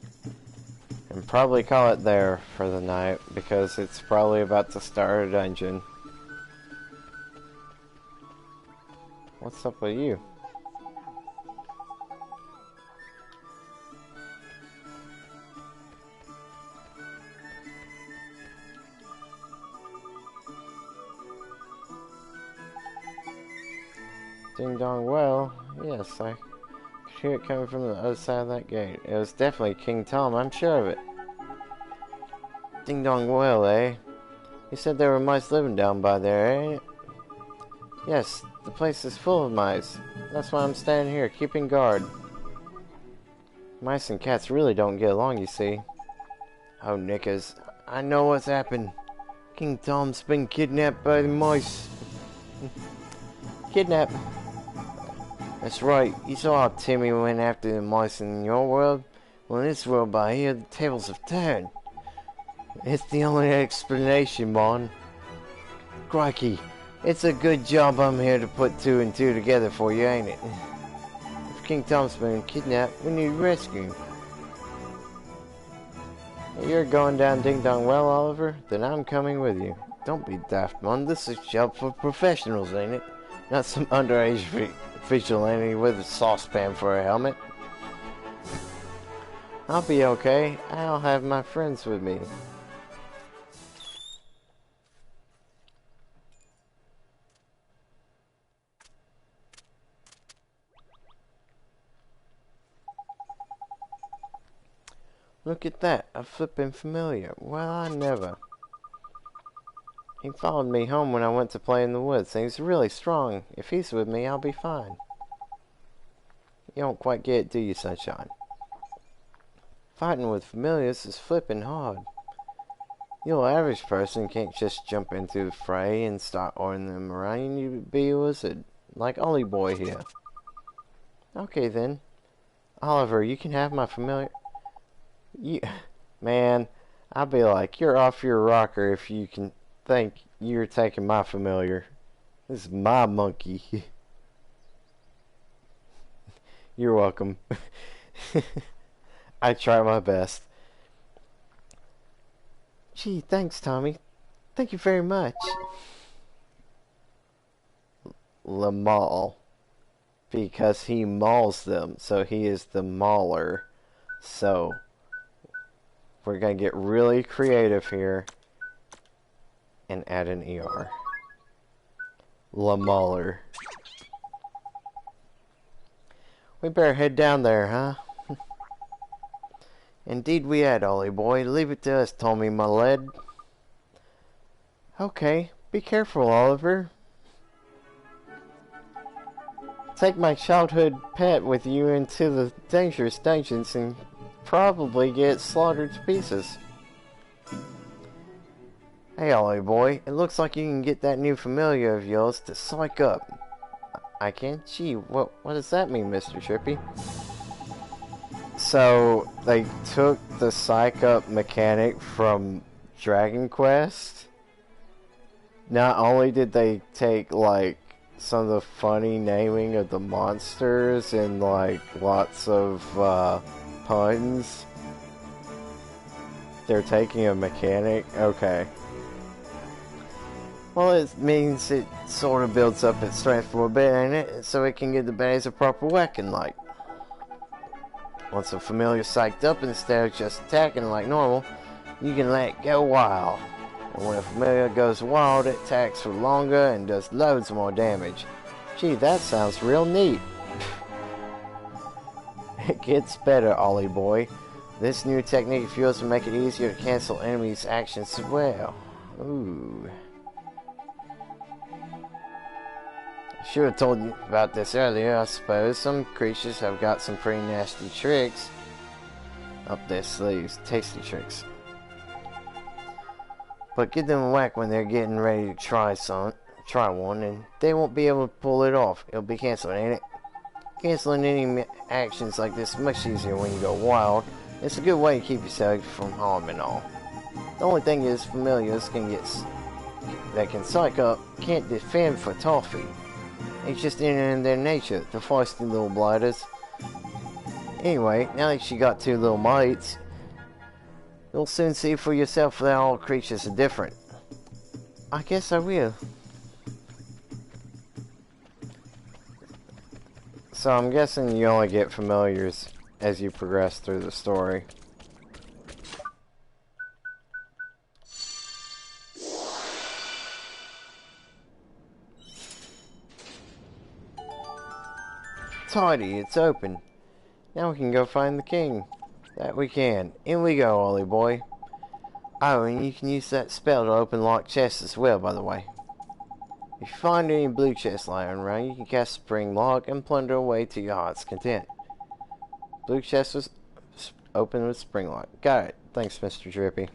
S1: and probably call it there for the night because it's probably about to start a dungeon. What's up with you? Ding dong well, yes, I could hear it coming from the other side of that gate. It was definitely King Tom, I'm sure of it. Ding dong well, eh? You said there were mice living down by there, ain't it? Yes, the place is full of mice. That's why I'm standing here, keeping guard. Mice and cats really don't get along, you see. Oh, Nickers, I know what's happened. King Tom's been kidnapped by the mice. Kidnapped? That's right. You saw how Timmy went after the mice in your world? Well, in this world by here, the tables have turned. It's the only explanation, Mon. Crikey. It's a good job I'm here to put 2 and 2 together for you, ain't it? If King Tom's been kidnapped, we need rescuing. You're going down Ding Dong Well, Oliver? Then I'm coming with you. Don't be daft, Mon. This is a job for professionals, ain't it? Not some underage vigilante with a saucepan for a helmet. I'll be okay. I'll have my friends with me. Look at that, a flippin' familiar. Well, I never. He followed me home when I went to play in the woods, and he's really strong. If he's with me, I'll be fine. You don't quite get it, do you, Sunshine? Fighting with familiars is flippin' hard. Your average person can't just jump into the fray and start ordering them around. You need to be a wizard, like Ollie Boy here. Okay then. Oliver, you can have my familiar... Man, I'll be like, you're off your rocker if you can think you're taking my familiar. This is my monkey. You're welcome. I try my best. Gee, thanks, Tommy. Thank you very much. Lamal. Because he mauls them, so he is the mauler. So... we're going to get really creative here and add an ER. Lamauler. We better head down there, huh? Indeed we had, Ollie boy. Leave it to us, Tommy, my lad. Okay, be careful, Oliver. Take my childhood pet with you into the dangerous dungeons and probably get slaughtered to pieces. Hey, Ollie boy, it looks like you can get that new familiar of yours to psych up. I can? Gee, what does that mean, Mr. Trippy? So, they took the psych up mechanic from Dragon Quest. Not only did they take, like, some of the funny naming of the monsters and, like, lots of, puns. They're taking a mechanic? Okay. Well, it means it sort of builds up its strength for a bit, ain't it? So it can give the baddies a proper whacking, like. Once a familiar psyched up, instead of just attacking like normal, you can let it go wild. And when a familiar goes wild, it attacks for longer and does loads more damage. Gee, that sounds real neat. It gets better, Ollie boy. This new technique of yours will make it easier to cancel enemies' actions as well. Ooh. Should have told you about this earlier, I suppose. Some creatures have got some pretty nasty tricks up their sleeves. Tasty tricks. But give them a whack when they're getting ready to try one, and they won't be able to pull it off. It'll be cancelled, ain't it? Canceling any actions like this is much easier when you go wild. It's a good way to keep yourself from harm and all. The only thing is, familiars that can psych up can't defend for toffee. It's just in their nature, the feisty little blighters. Anyway, now that you got 2 little mites, you'll soon see for yourself that all creatures are different. I guess I will. So I'm guessing you only get familiars as you progress through the story. Tidy, it's open. Now we can go find the king. That we can. In we go, Ollie boy. Oh, and you can use that spell to open locked chests as well, by the way. If you find any blue chests lying around, you can cast Spring Lock and plunder away to your heart's content. Blue chest was open with Spring Lock. Got it. Thanks, Mr. Drippy.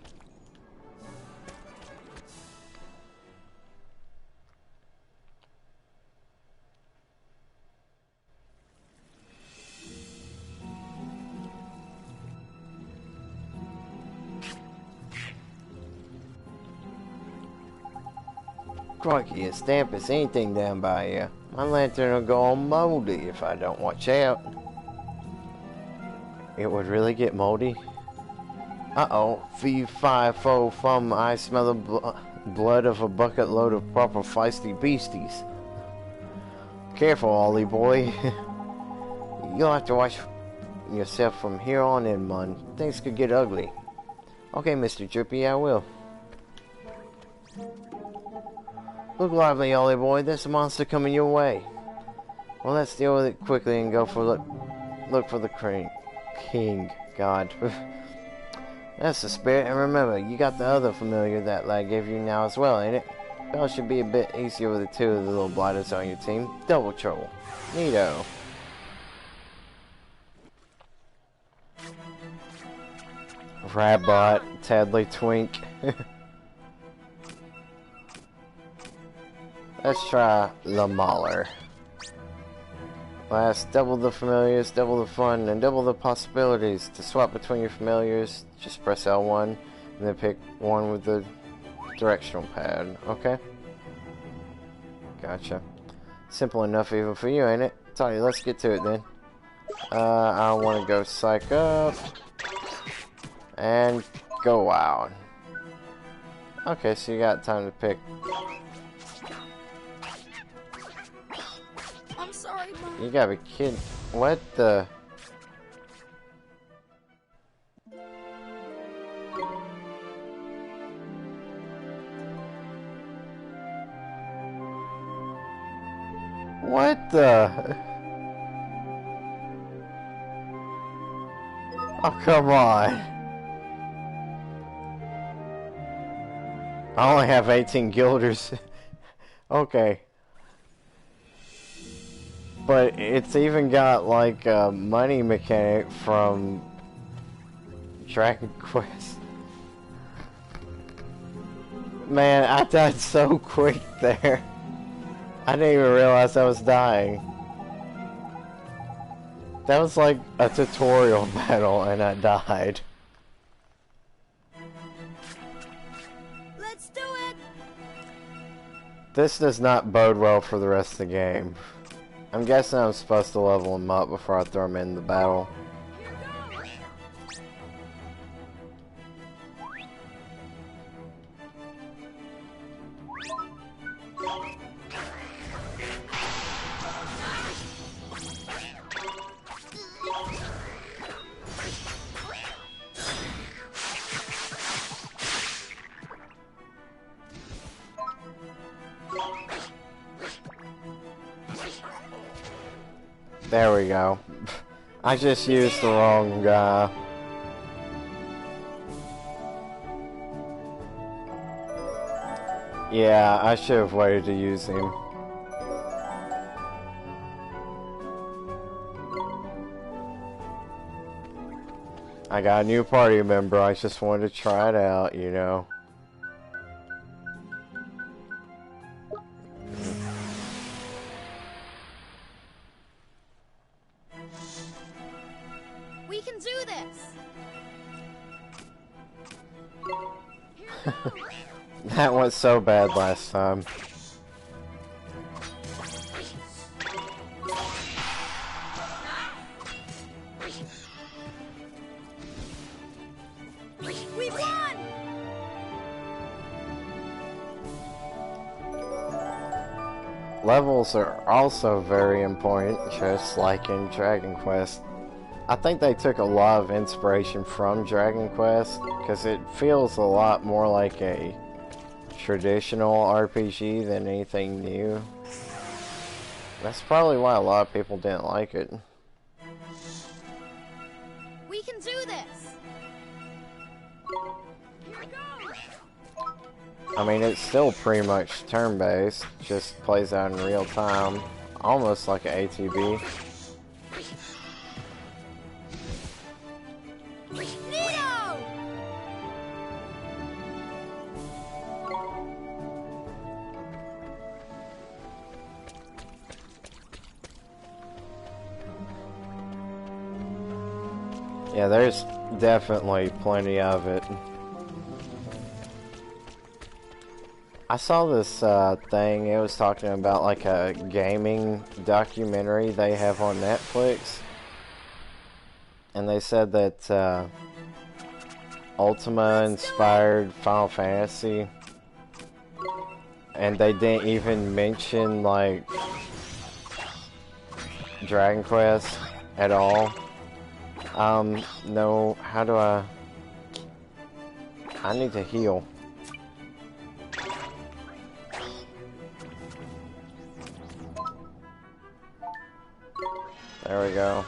S1: Crikey, it's damp as anything down by here. My lantern will go all moldy if I don't watch out. It would really get moldy? Uh-oh. Fee, fi, fo, fum, I smell the blood of a bucket load of proper feisty beasties. Careful, Ollie boy. You'll have to watch yourself from here on in, man. Things could get ugly. Okay, Mr. Drippy, I will. Look lively, Ollie boy. There's a monster coming your way. Well, let's deal with it quickly and go for look for the king. God. That's the spirit. And remember, you got the other familiar that lad gave you now as well, ain't it? Well, it should be a bit easier with the two of the little blighters on your team. Double trouble. Neato. Rabot, Tadley Twink. Let's try La Mauler. Last, double the familiars, double the fun, and double the possibilities. To swap between your familiars, just press L1, and then pick one with the directional pad, okay? Gotcha. Simple enough even for you, ain't it? Tell you, let's get to it then. I want to go psych up, and go out. Okay, so you got time to pick.
S5: I'm sorry, Mom.
S1: You gotta be kidding. What the? What the? Oh, come on. I only have 18 guilders. Okay. But it's even got like a money mechanic from Dragon Quest. Man, I died so quick there. I didn't even realize I was dying. That was like a tutorial battle and I died.
S5: Let's do it.
S1: This does not bode well for the rest of the game. I'm guessing I'm supposed to level him up before I throw him in the battle. There we go. I just used the wrong guy. Yeah, I should have waited to use him. I got a new party member, I just wanted to try it out, you know.
S5: We can do this.
S1: That went so bad last time.
S5: We won!
S1: Levels are also very important, just like in Dragon Quest. I think they took a lot of inspiration from Dragon Quest, because it feels a lot more like a traditional RPG than anything new. That's probably why a lot of people didn't like it.
S5: We can do this!
S1: I mean, it's still pretty much turn-based, just plays out in real time, almost like an ATB.
S5: Neo!
S1: Yeah, there's definitely plenty of it. I saw this thing, it was talking about like a gaming documentary they have on Netflix. And they said that Ultima inspired Final Fantasy. And they didn't even mention like Dragon Quest at all. No, how do I need to heal. There we go.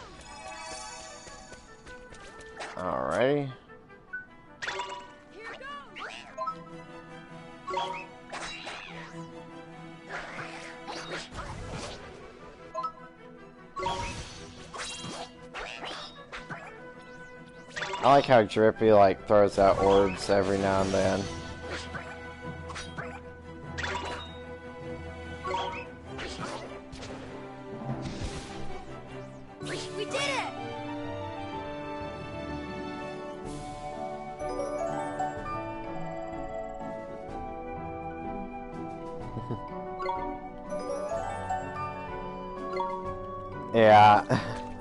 S1: Alrighty. I like how Drippy like throws out orbs every now and then.
S5: We did it!
S1: Yeah,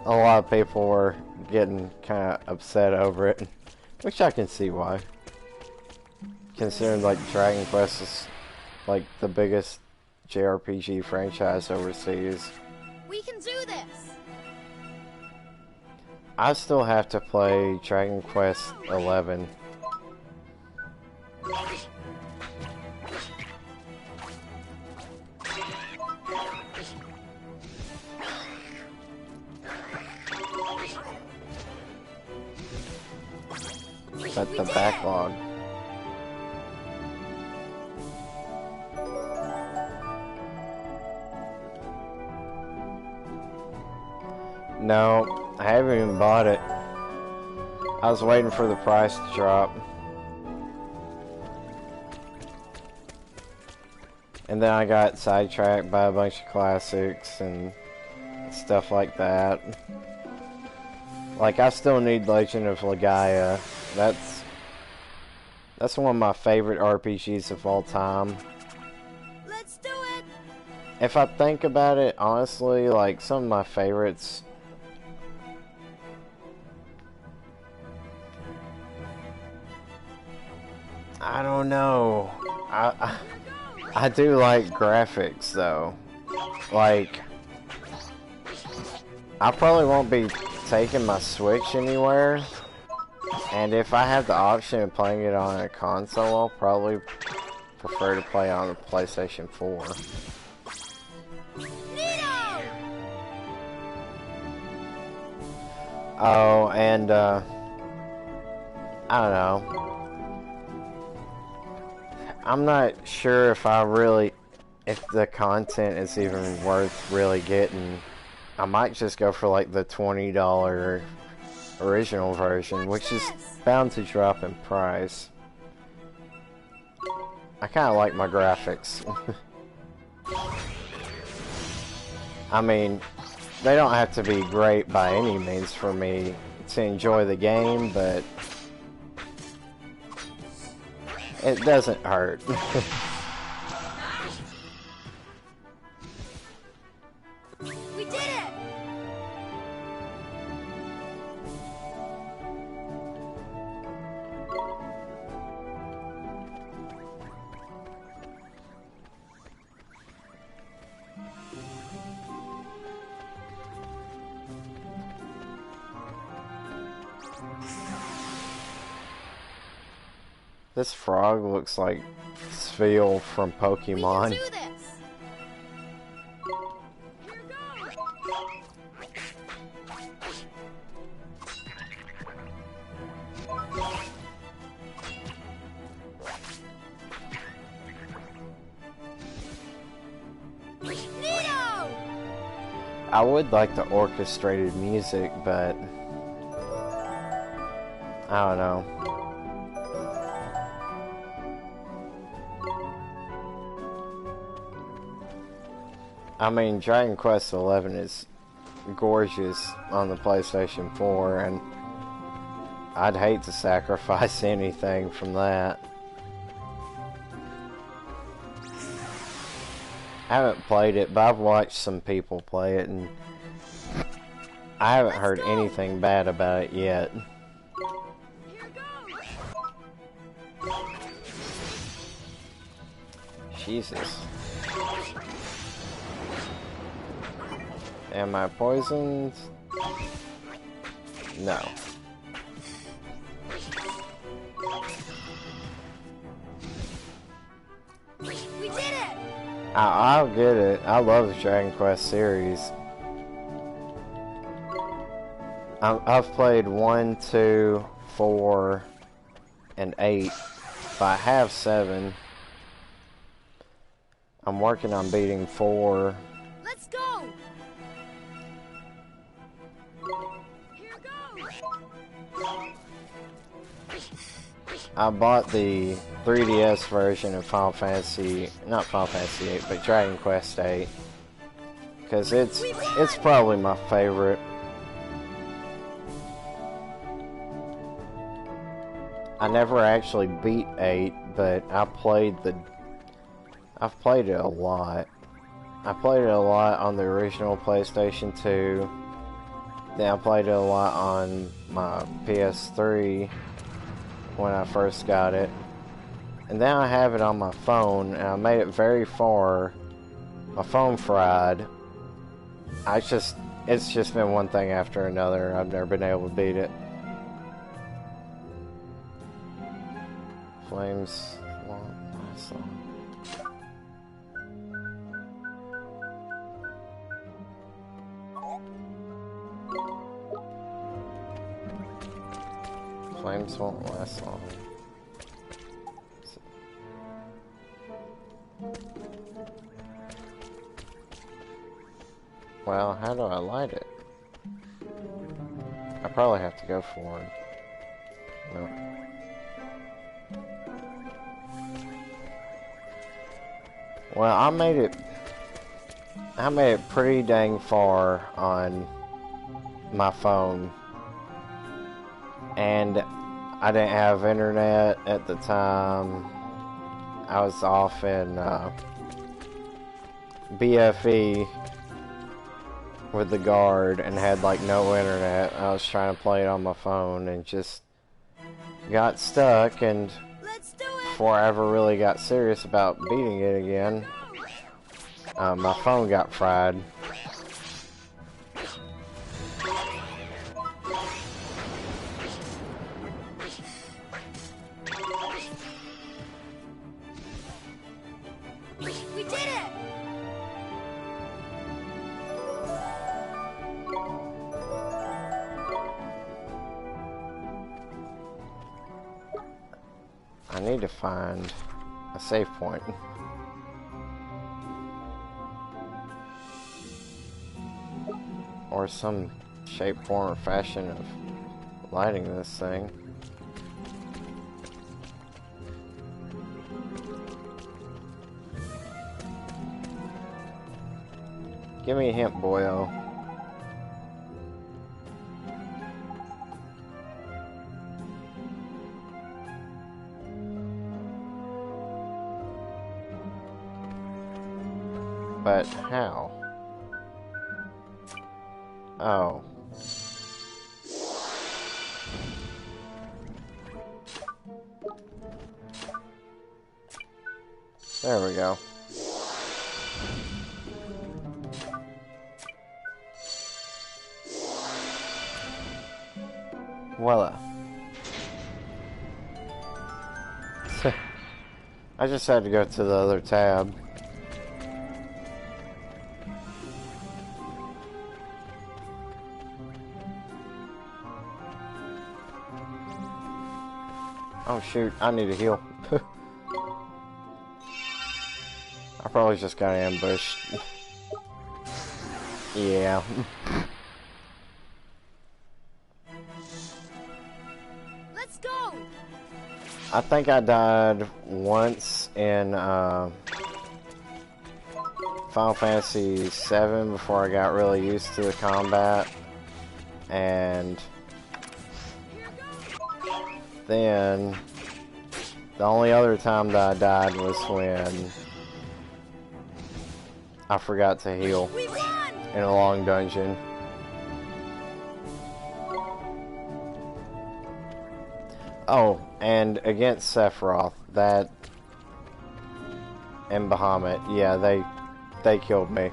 S1: a lot of people were getting kind of upset over it, which I can see why. Considering like Dragon Quest is like the biggest JRPG franchise overseas.
S5: We can do this!
S1: I still have to play Dragon Quest 11. But the backlog. No, I haven't even bought it. I was waiting for the price to drop. And then I got sidetracked by a bunch of classics and stuff like that. Like, I still need Legend of Legaia. That's one of my favorite RPGs of all time.
S5: Let's do it!
S1: If I think about it, honestly, like, some of my favorites... I don't know. I do like graphics, though. Like, I probably won't be taking my Switch anywhere. And if I have the option of playing it on a console, I'll probably prefer to play on the PlayStation 4.
S5: Neo!
S1: Oh, and, I don't know. I'm not sure if if the content is even worth really getting. I might just go for like the $20 original version, which is bound to drop in price. I kind of like my graphics. I mean, they don't have to be great by any means for me to enjoy the game, but it doesn't hurt.
S5: We did it!
S1: This frog looks like Spheal from Pokemon.
S5: We can do this.
S1: I would like the orchestrated music, but I don't know. I mean, Dragon Quest XI is gorgeous on the PlayStation 4, and I'd hate to sacrifice anything from that. I haven't played it, but I've watched some people play it, and I haven't heard anything bad about it yet. Jesus. Am I poisoned? No.
S5: We did it!
S1: I'll get it. I love the Dragon Quest series. I've played 1, 2, 4, and 8, but I have 7. I'm working on beating 4.
S5: Let's go!
S1: I bought the 3DS version of Final Fantasy, not Final Fantasy 8, but Dragon Quest 8, because it's probably my favorite. I never actually beat 8, but I've played it a lot. I played it a lot on the original PlayStation 2. Then I played it a lot on my PS3 when I first got it. And then I have it on my phone, and I made it very far. My phone fried. It's just been one thing after another. I've never been able to beat it. Flames won't last long. Flames won't last long. Well, how do I light it? I probably have to go for it. No. Well, I made it pretty dang far on my phone. And I didn't have internet at the time. I was off in BFE with the guard and had like no internet. I was trying to play it on my phone and just got stuck, and before I ever really got serious about beating it again, my phone got fried.
S5: We did it!
S1: I need to find a save point. Or some shape, form, or fashion of lighting this thing. Give me a hint, boyo. But how? Oh. There we go. Voila. I just had to go to the other tab. Oh shoot, I need to heal. I probably just got ambushed. Yeah.
S3: Let's go.
S1: I think I died once in Final Fantasy VII before I got really used to the combat, and then the only other time that I died was when I forgot to heal in a long dungeon. Oh, and against Sephiroth, that and Bahamut, yeah, they killed me.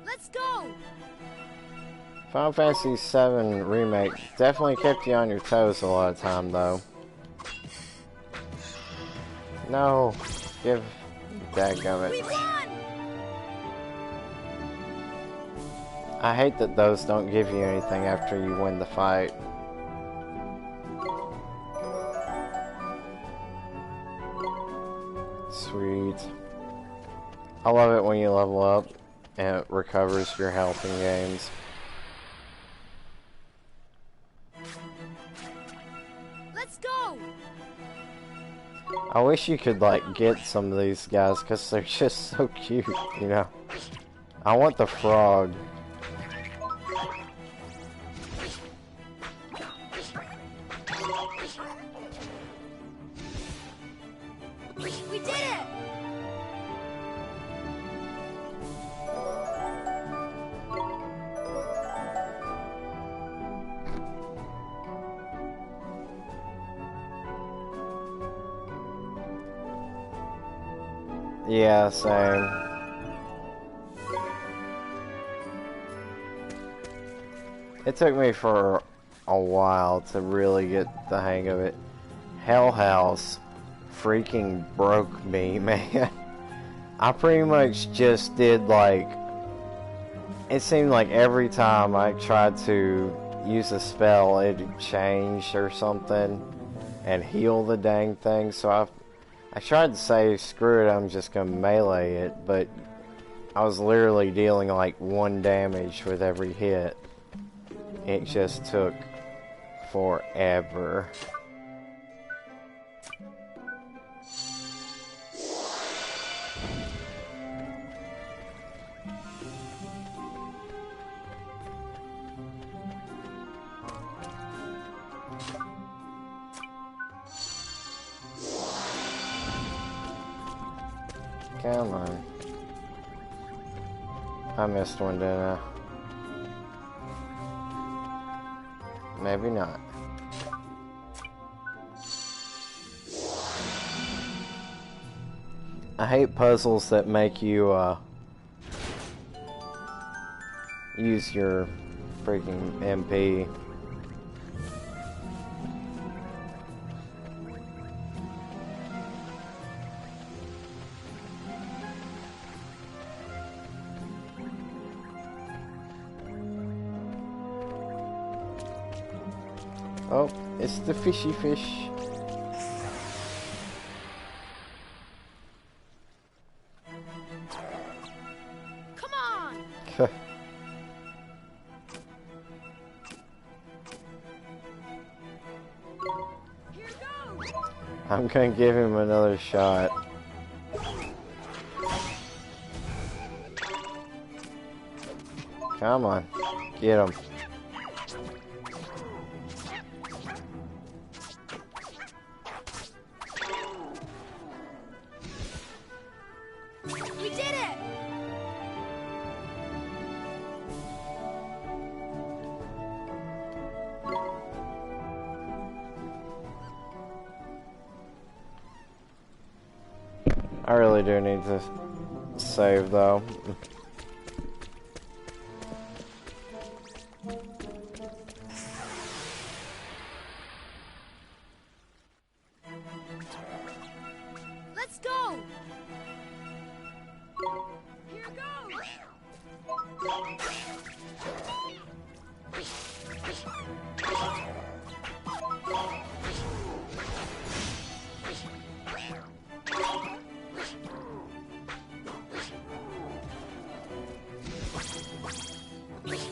S3: Let's go.
S1: Final Fantasy VII Remake definitely kept you on your toes a lot of time, though. No, give dadgummit. I hate that those don't give you anything after you win the fight. Sweet. I love it when you level up and it recovers your health in games.
S3: Let's go.
S1: I wish you could like get some of these guys because they're just so cute, you know. I want the frog.
S3: We did it.
S1: Yeah, same. It took me for a while to really get the hang of it. Hell House freaking broke me, man. I pretty much just did like... It seemed like every time I tried to use a spell, it'd change or something and heal the dang thing, so I tried to say, screw it, I'm just gonna melee it, but I was literally dealing like 1 damage with every hit. It just took forever. Come on. I missed one, didn't I? Maybe not. I hate puzzles that make you use your freaking MP. Oh, it's the fishy fish.
S3: Come on. Here goes.
S1: I'm gonna give him another shot. Come on, get him.
S3: We did it.
S1: I really do need to save though.
S3: Let's go! Here goes!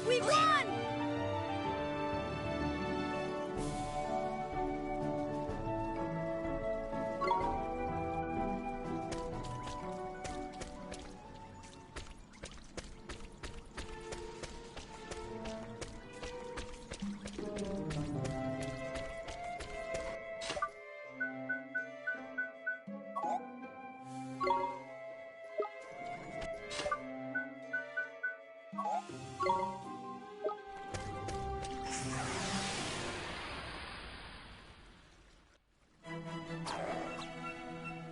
S3: We won!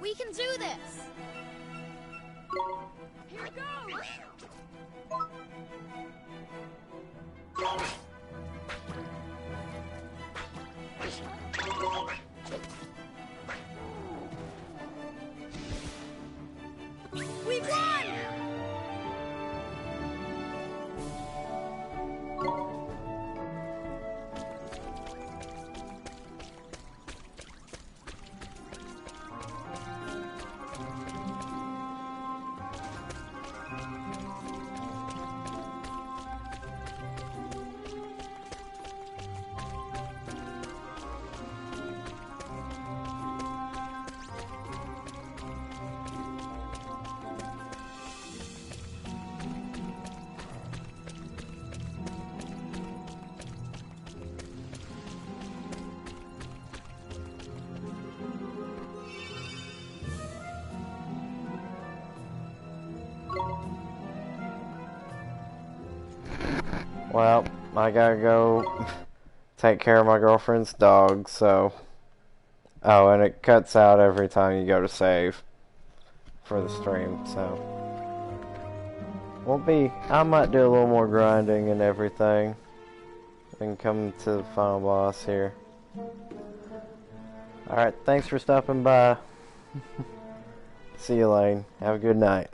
S3: We can do this! Here goes! We won!
S1: Well, I gotta go take care of my girlfriend's dog, so... Oh, and it cuts out every time you go to save for the stream, so... I might do a little more grinding and everything. And come to the final boss here. Alright, thanks for stopping by. See you, Lane. Have a good night.